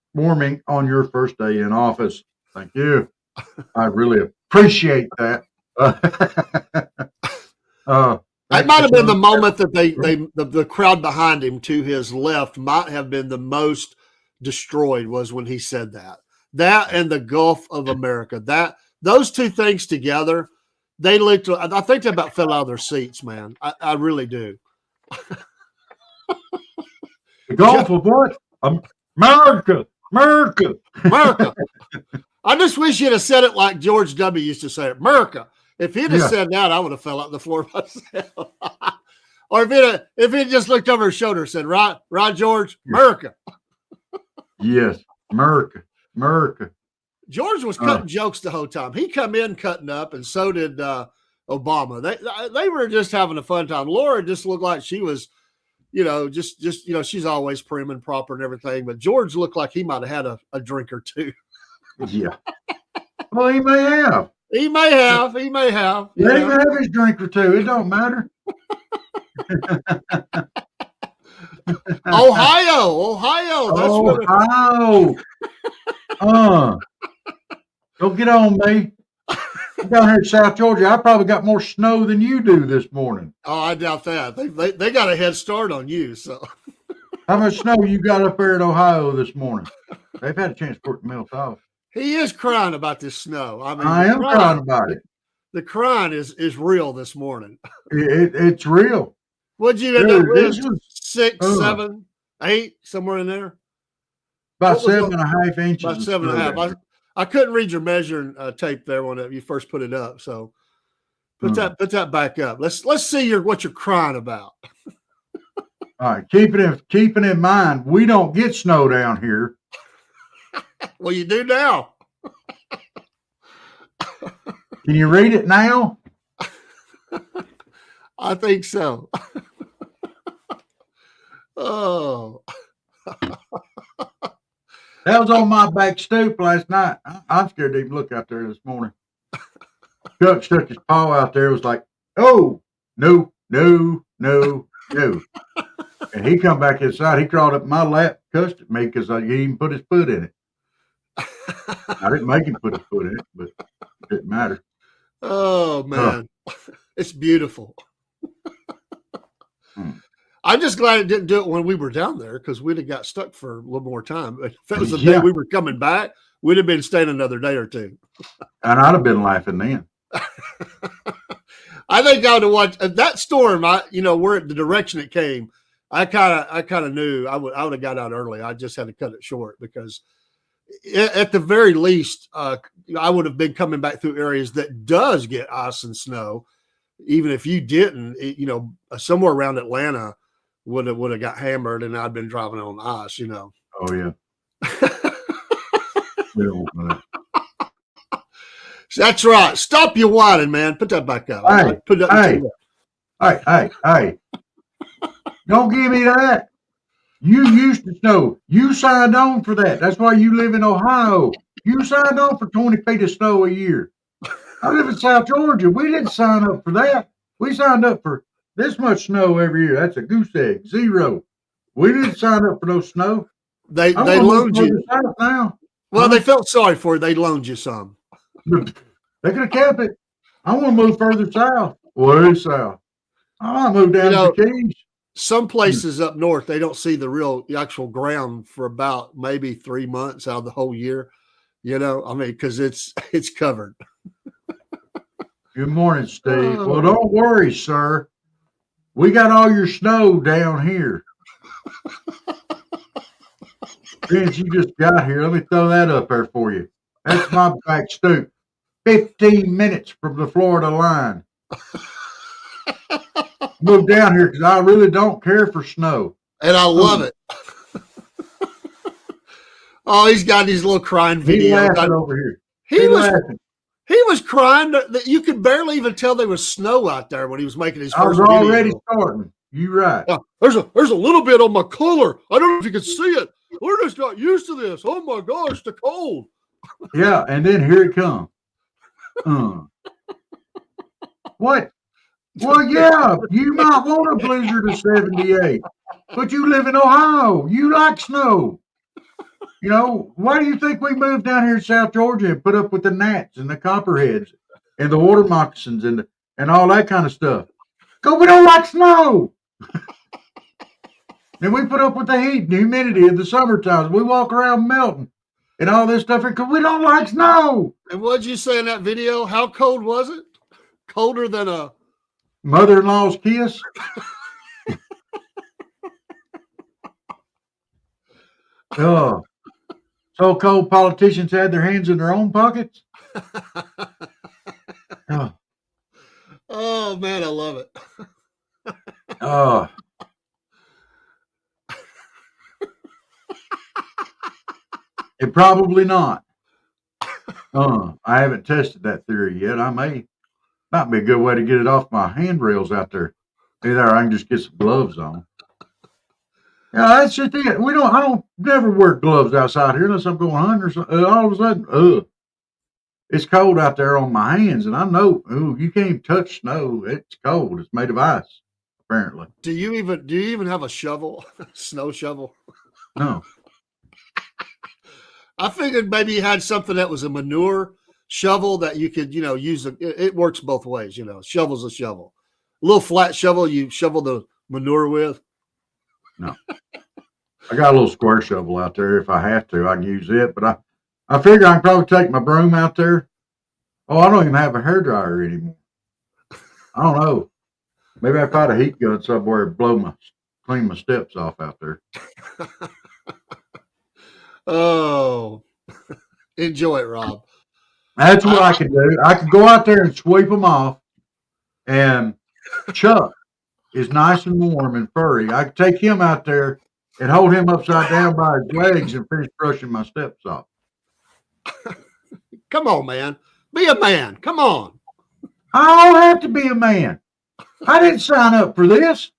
on your first day in office. Thank you. I really appreciate that.
That might have been the moment that the crowd behind him to his left might have been the most destroyed, was when he said that. That and the Gulf of America. Those two things together, I think they about fell out of their seats, man. I really do.
The Gulf of what? America.
I just wish you'd have said it like George W. used to say it, America. If he'd have said that, I would have fell out the floor myself. Or if he just looked over his shoulder and said, right, George, America.
Yes, America.
George was cutting jokes the whole time. He come in cutting up, and so did Obama. They were just having a fun time. Laura just looked like she was, she's always prim and proper and everything. But George looked like he might have had a drink or two.
Yeah. Well, he may have.
He may have.
Let him have his drink or two. It don't matter.
Ohio. That's
Ohio. Don't get on me. I'm down here in South Georgia. I probably got more snow than you do this morning.
Oh, I doubt that. They got a head start on you. So,
how much snow you got up there in Ohio this morning? They've had a chance for it to melt off.
He is crying about this snow.
I am crying about it.
The crying is real this morning.
It's real.
What'd you end up with? 6, 7, 8, somewhere in there?
About 7.5 inches.
About 7.5. I couldn't read your measuring tape there when you first put it up. So put that back up. Let's see what you're crying about.
All right, keeping in mind, we don't get snow down here.
Well, you do now.
Can you read it now?
I think so. Oh.
That was on my back stoop last night. I'm scared to even look out there this morning. Chuck stuck his paw out there. It was like, oh, no. And he come back inside. He crawled up in my lap, cussed at me because he even put his foot in it. I didn't make him put his foot in it, but it didn't matter.
Oh, man. It's beautiful. I'm just glad it didn't do it when we were down there, because we'd have got stuck for a little more time. If it was the day we were coming back, we'd have been staying another day or two.
And I'd have been laughing then.
I think I would have watched that storm. Where the direction it came, I kind of knew I would have got out early. I just had to cut it short, because at the very least, I would have been coming back through areas that does get ice and snow. Even if you didn't, somewhere around Atlanta would have got hammered, and I'd been driving on ice.
Oh yeah.
That's right. Stop your whining, man. Put that back up.
Hey,
Put that
hey. Don't give me that. You used to snow. You signed on for that. That's why you live in Ohio. You signed on for 20 feet of snow a year. I live in South Georgia. We didn't sign up for that. We signed up for this much snow every year. That's a goose egg. 0. We didn't sign up for no snow.
They loaned you.
South now.
Well, they felt sorry for you. They loaned you some.
They could have kept it. I want to move further south. Way south. I want to move down to the Keys.
Some places up north, they don't see the actual ground for about maybe 3 months out of the whole year. You know, I mean, because it's covered.
Good morning, Steve. Well, don't worry, sir. We got all your snow down here. Since you just got here, let me throw that up there for you. That's my back stoop. 15 minutes from the Florida line. Moved down here because I really don't care for snow.
And I love it. Oh, he's got these little crying videos.
He's laughing over here.
He was crying that you could barely even tell there was snow out there when he was making his first video.
I was already starting. You right.
There's a little bit on my collar. I don't know if you can see it. We're just not used to this. Oh my gosh, the cold.
Yeah, and then here it comes. What? Well, yeah, you might want a blizzard of 78, but you live in Ohio. You like snow. You know, why do you think we moved down here in South Georgia and put up with the gnats and the copperheads and the water moccasins and all that kind of stuff? Because we don't like snow. And we put up with the heat and the humidity of the summertime. We walk around melting and all this stuff because we don't like snow.
And what did you say in that video? How cold was it? Colder than a
mother-in-law's kiss? Oh. So-called politicians had their hands in their own pockets?
Oh, man, I love it.
Oh. It probably not. I haven't tested that theory yet. Might be a good way to get it off my handrails out there. Either I can just get some gloves on. Yeah, that's just it. I don't never wear gloves outside here unless I'm going hunting or something. All of a sudden, it's cold out there on my hands, and I know, you can't even touch snow. It's cold. It's made of ice, apparently.
Do you even have a shovel, snow shovel?
No.
I figured maybe you had something that was a manure shovel that you could, use. It works both ways, Shovel's a shovel. A little flat shovel you shovel the manure with.
No. I got a little square shovel out there. If I have to, I can use it. But I figure I can probably take my broom out there. Oh, I don't even have a hairdryer anymore. I don't know. Maybe I find a heat gun somewhere and clean my steps off out there.
Oh, enjoy it, Rob.
That's what I could do. I could go out there and sweep them off. And Chuck is nice and warm and furry. I could take him out there and hold him upside down by his legs and finish brushing my steps off.
Come on, man. Be a man. Come on.
I don't have to be a man. I didn't sign up for this.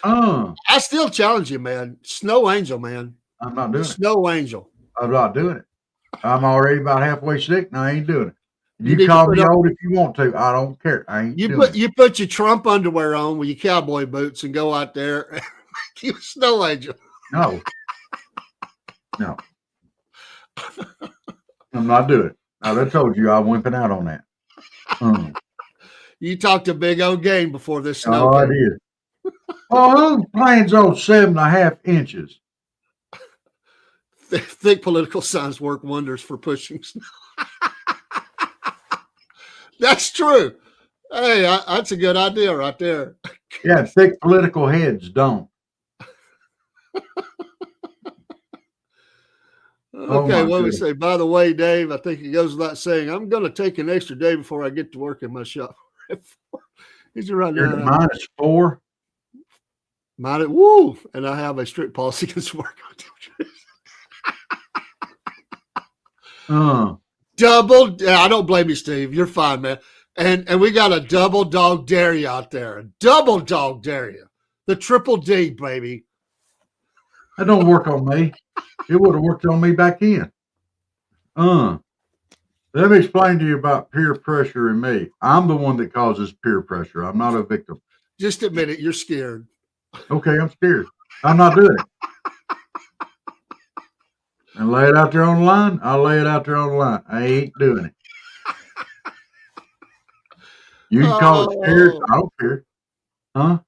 I still challenge you, man. Snow Angel, man.
I'm not doing it.
Snow Angel.
I'm not doing it. I'm already about halfway sick and I ain't doing it. You call me old if you want to. I don't care. I ain't doing it.
You put your Trump underwear on with your cowboy boots and go out there and make you a Snow Angel.
No. I'm not doing it. I told you I'm wimping out on that.
You talked a big old game before this snow.
Oh, I did. Oh, who plans on 7.5 inches?
Thick political signs work wonders for pushing snow. That's true. Hey, that's a good idea right there.
Yeah, thick political heads don't.
Okay, what do we say? By the way, Dave, I think it goes without saying, I'm going to take an extra day before I get to work in my shop. Is it right now?
-4.
Woo! And I have a strict policy against work.
Uh,
I don't blame you, Steve. You're fine, man. And we got a double dog dare you out there. A double dog dare you. The triple D, baby.
that don't work on me. It would have worked on me back in. Let me explain to you about peer pressure and me. I'm the one that causes peer pressure. I'm not a victim.
Just admit it. You're scared.
Okay, I'm scared. I'm not doing it. And lay it out there on the line, I'll lay it out there on the line. I ain't doing it. You can call it scared. I don't care. Huh?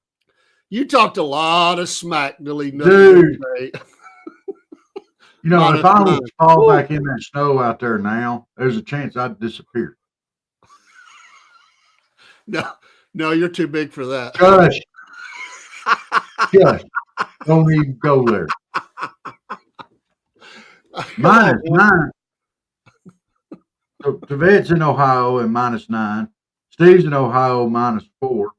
You talked a lot of smack, deleting
Dude.
today.
You know, if I was to fall back in that snow out there now, there's a chance I'd disappear.
No, you're too big for that.
Gosh. Gosh. Don't even go there. -9. So Tavette's in Ohio and -9. Steve's in Ohio -4.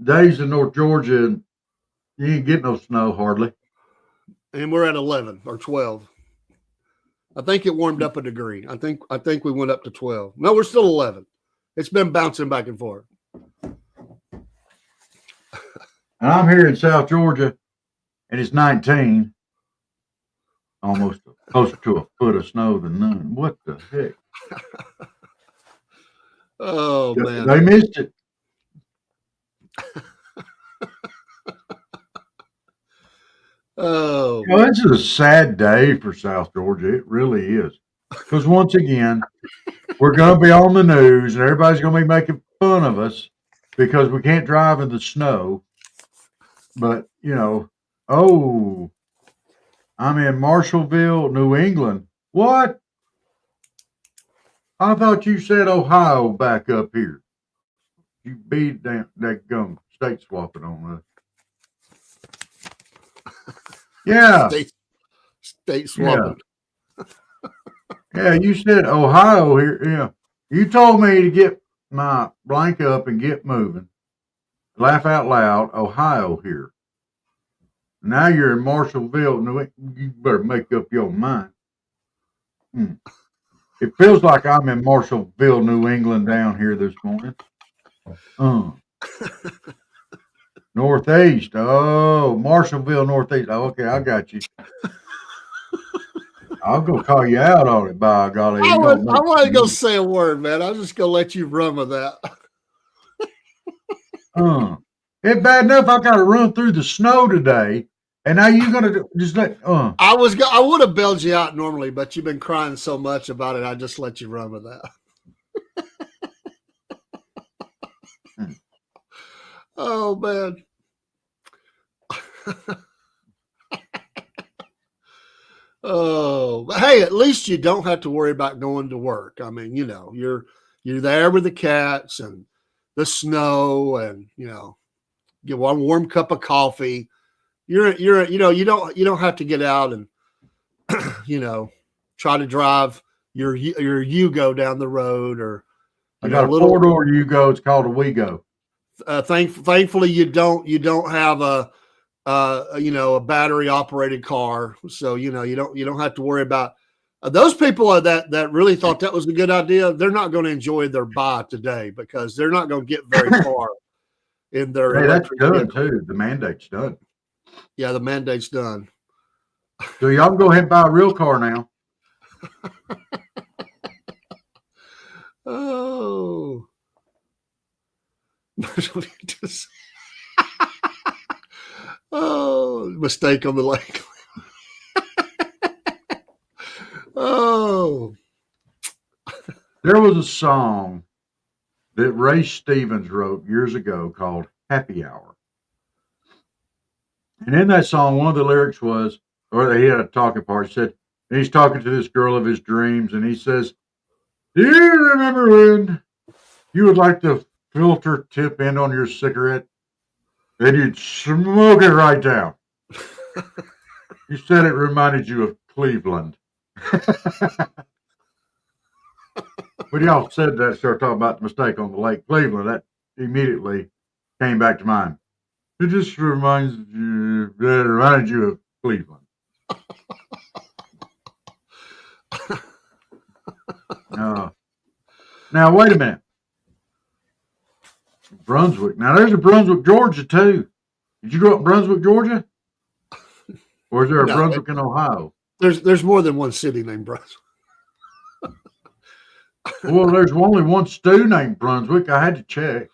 Dave's in North Georgia and you ain't getting no snow hardly.
And we're at 11 or 12. I think it warmed up a degree. I think we went up to 12. No, we're still 11. It's been bouncing back and forth.
And I'm here in South Georgia and it's 19. Almost closer to a foot of snow than none. What the heck?
Oh, man.
They missed it.
Oh.
Well, this is a sad day for South Georgia. It really is. Because once again, we're going to be on the news and everybody's going to be making fun of us because we can't drive in the snow. But, you know, I'm in Marshallville, New England. What? I thought you said Ohio back up here. You beat that gum state swapping on us. Yeah.
State swapping.
Yeah, you said Ohio here. Yeah. You told me to get my blank up and get moving. Laugh out loud, Ohio here. Now you're in Marshallville, New England. You better make up your mind. It feels like I'm in Marshallville, New England down here this morning. Northeast. Oh, Marshallville, Northeast. Oh, okay, I got you. I'll go call you out on it, by golly.
I wasn't going to say a word, man. I was just going to let you run with that.
It's bad enough I got to run through the snow today. And now you're gonna just let.
I would have bailed you out normally, but you've been crying so much about it. I just let you run with that. Oh man. Oh, but hey, at least you don't have to worry about going to work. I mean, you know, you're there with the cats and the snow, and you know, get one warm cup of coffee. You don't have to get out and you know, try to drive your Yugo down the road, or
I got a four-door Yugo. It's called a WeGo.
Thankfully, you don't have a battery operated car, so you don't have to worry about those people that really thought that was a good idea. They're not going to enjoy their buy today because they're not going to get very far in their.
Hey, that's done too. The mandate's done.
Yeah, the mandate's done.
So y'all can go ahead and buy a real car now.
Oh. Oh, mistake on the lake. Oh.
There was a song that Ray Stevens wrote years ago called Happy Hour. And in that song, one of the lyrics was, or he had a talking part, he said, and he's talking to this girl of his dreams, and he says, do you remember when you would like the filter tip end on your cigarette? Then you'd smoke it right down. You said it reminded you of Cleveland. When y'all said that, started talking about the mistake on the lake Cleveland, that immediately came back to mind. It just reminded you of Cleveland. Now, wait a minute. Brunswick. Now, there's a Brunswick, Georgia, too. Did you grow up in Brunswick, Georgia? Or is there a Brunswick in Ohio?
There's more than one city named Brunswick.
Well, there's only one stew named Brunswick. I had to check.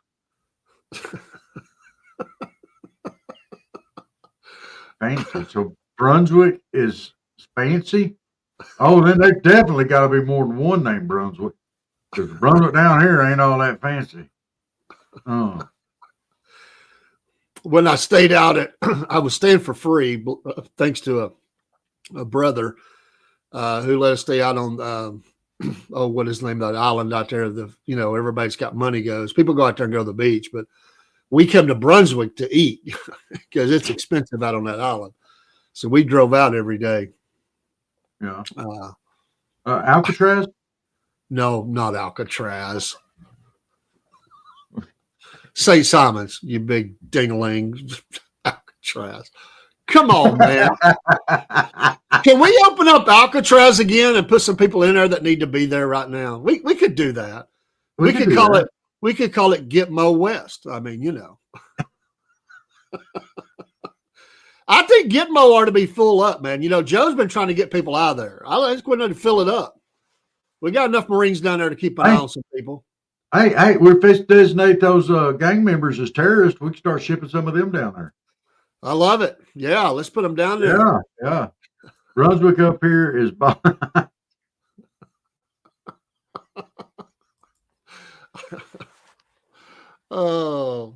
Fancy. So Brunswick is fancy? Oh, then they've definitely got to be more than one named Brunswick. Because Brunswick down here ain't all that fancy.
When I stayed out I was staying for free, thanks to a brother who let us stay out on, what is the name of that island out there? Everybody's got money goes. People go out there and go to the beach, but we come to Brunswick to eat because it's expensive out on that island. So we drove out every day.
Yeah. Alcatraz?
No, not Alcatraz. St. Simon's, you big ding-a-ling. Alcatraz. Come on, man. Can we open up Alcatraz again and put some people in there that need to be there right now? We could do that. We could call it Gitmo West. I mean, I think Gitmo ought to be full up, man. Joe's been trying to get people out of there. Let's go ahead and fill it up. We got enough Marines down there to keep an eye on some people.
Hey, we're supposed to designate those gang members as terrorists. We can start shipping some of them down there.
I love it. Yeah, let's put them down there.
Yeah. Brunswick up here is
Oh.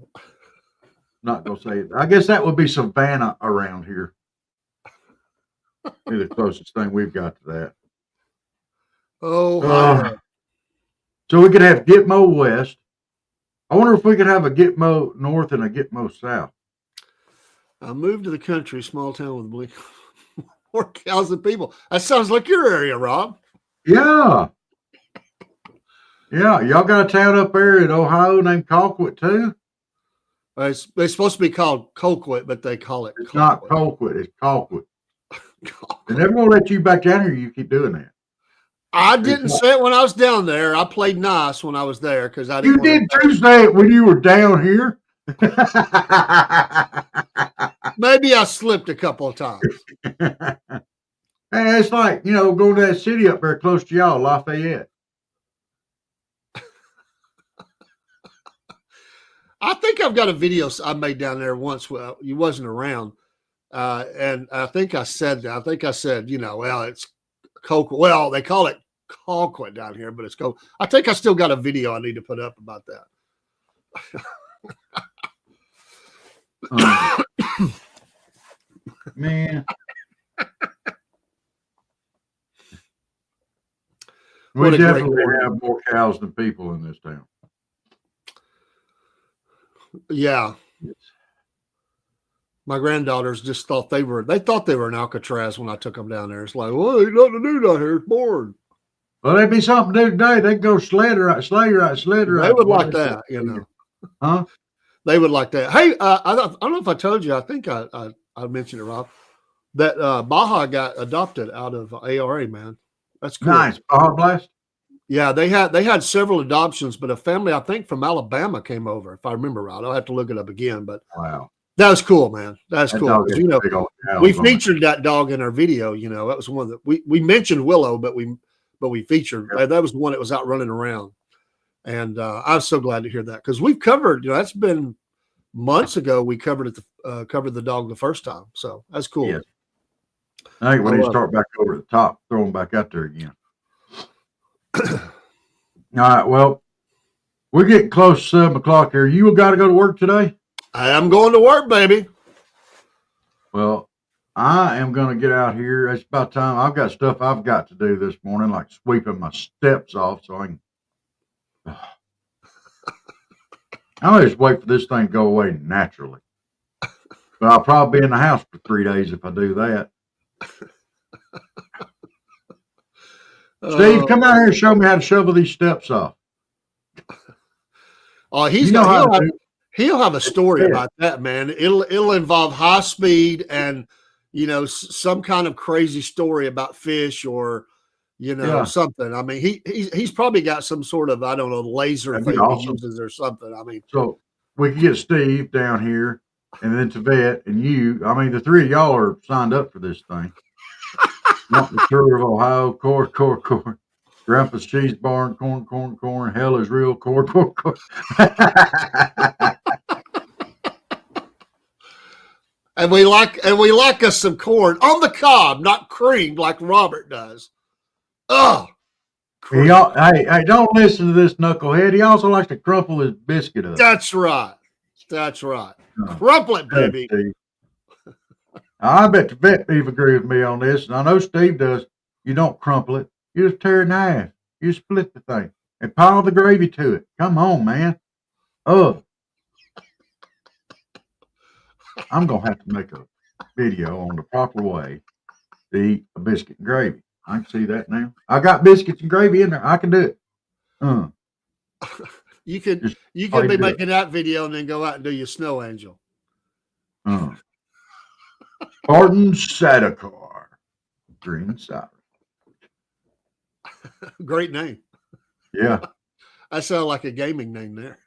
Not going to say it. I guess that would be Savannah around here. Be the closest thing we've got to that.
Oh,
so we could have Gitmo West. I wonder if we could have a Gitmo North and a Gitmo South.
I moved to the country, small town with 4,000 people. That sounds like your area, Rob.
Yeah. Yeah. Y'all got a town up there in Ohio named Colquitt, too?
It's supposed to be called Colquitt, but they call it
It's not Colquitt. It's Colquitt. They never going to let you back down here. You keep doing that.
I didn't say it when I was down there. I played nice when I was there because I didn't.
You did too say it when you were down here.
Maybe I slipped a couple of times.
Hey, it's like, going to that city up there close to y'all, Lafayette.
I think I've got a video I made down there once. Well, you wasn't around. And I think I said, well, it's Colquitt. Well, they call it Colquitt down here, but it's Colquitt. I think I still got a video I need to put up about that.
Man. We definitely have more cows than people in this town.
Yeah. My granddaughters just thought they were in Alcatraz when I took them down there. It's like, well, there's nothing to do down here. It's boring.
Well, there'd be something to do today. They'd go sled ride.
They would like that,
Huh?
They would like that. Hey, I don't know if I told you. I think I mentioned it, Rob. That Baja got adopted out of ARA, man. That's cool.
Nice. Baja Blast?
Yeah, they had several adoptions, but a family, I think, from Alabama came over, if I remember right. I'll have to look it up again, but
wow.
That was cool, man. That's cool. We featured that dog in our video. That was one that we mentioned Willow, but we featured. Yep. That was the one that was out running around, and I was so glad to hear that because we've covered. That's been months ago. We covered the dog the first time, so that's cool.
Yes. I think we need to start back over at the top, throw them back out there again. All right. Well, we're getting close to 7 o'clock here. You got to go to work today?
I am going to work, baby.
Well, I am going to get out here. It's about time. I've got stuff I've got to do this morning, like sweeping my steps off so I can. I'll just wait for this thing to go away naturally. But I'll probably be in the house for 3 days if I do that. Steve, come out here and show me how to shovel these steps off.
Oh, he'll have a story about that, man. It'll involve high speed and some kind of crazy story about fish or something. I mean, he's probably got some sort of, I don't know, laser
That'd be
thing
awesome.
he uses or something. I mean,
so we can get Steve down here, and then Tavette and you. I mean, the three of y'all are signed up for this thing. Not the tour of Ohio, core. Grandpa's cheese barn, corn. Hell is real, core.
And we like us some corn on the cob, not creamed like Robert does. Oh,
hey, don't listen to this knucklehead. He also likes to crumple his biscuit up.
That's right. Crumple it, baby.
I bet the vet Steve agree with me on this, and I know Steve does. You don't crumple it. You just tear it in half. You split the thing and pile the gravy to it. Come on, man. Oh, I'm going to have to make a video on the proper way to eat a biscuit and gravy. I can see that now. I got biscuits and gravy in there. I can do it.
You could be making that video and then go out and do your snow angel.
Spartan Sadacar. Green cider.
Great name.
Yeah.
I sound like a gaming name there.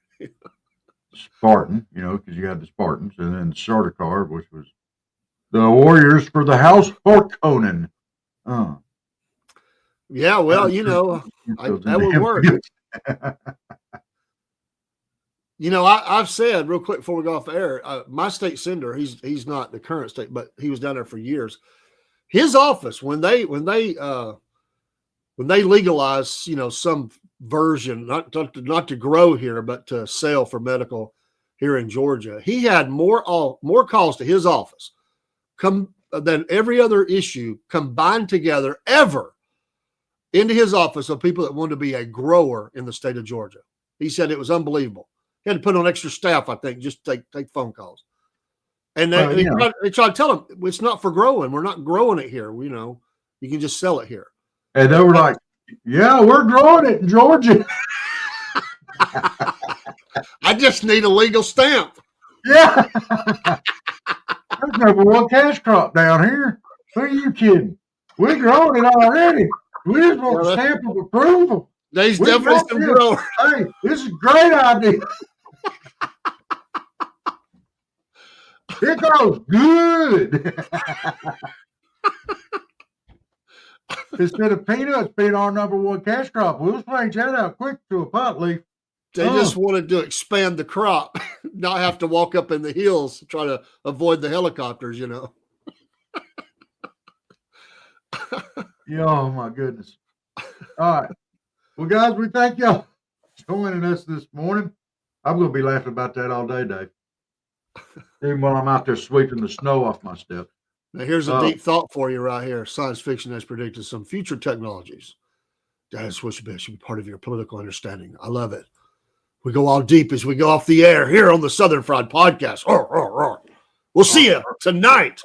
Spartan, because you had the Spartans, and then Sardaukar, which was the warriors for the house Harkonnen.
Yeah, well, that would work. I've said real quick before we go off the air, my state senator, he's not the current state, but he was down there for years. His office, when they legalize, some version, not to grow here, but to sell for medical here in Georgia, he had more calls to his office than every other issue combined together ever into his office of people that wanted to be a grower in the state of Georgia. He said it was unbelievable. He had to put on extra staff, I think, just to take phone calls. And they tried to tell him it's not for growing. We're not growing it here. You can just sell it here.
And they were like, yeah, we're growing it in Georgia.
I just need a legal stamp.
Yeah. There's number one cash crop down here. Who are you kidding? We're growing it already. We just want a stamp of approval.
There's definitely some growers.
Hey, this is a great idea. It goes good. Instead of peanuts being our number one cash crop, we'll change that out quick to a pot leaf.
They just wanted to expand the crop, not have to walk up in the hills to try to avoid the helicopters,
Yeah, oh, my goodness. All right. Well, guys, we thank y'all for joining us this morning. I'm going to be laughing about that all day, Dave. Even while I'm out there sweeping the snow off my steps.
Now, here's a deep thought for you right here. Science fiction has predicted some future technologies. That's what should be part of your political understanding. I love it. We go all deep as we go off the air here on the Southern Fried Podcast. We'll see you tonight.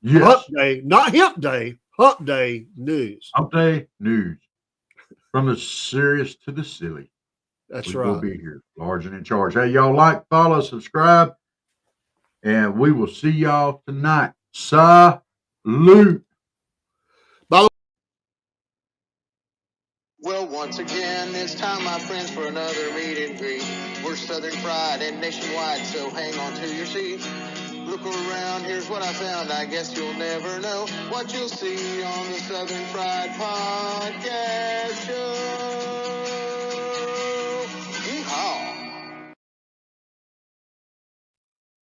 Yes.
Hump Day, not Hemp Day. Hump Day News.
Hump Day News. From the serious to the silly.
That's right.
We'll be here, large and in charge. Hey, y'all like, follow, subscribe, and we will see y'all tonight. Salute.
Well, once again, it's time, my friends, for another meet and greet. We're Southern Fried and nationwide, so hang on to your seat. Look around, here's what I found. I guess you'll never know what you'll see on the Southern Fried Podcast Show.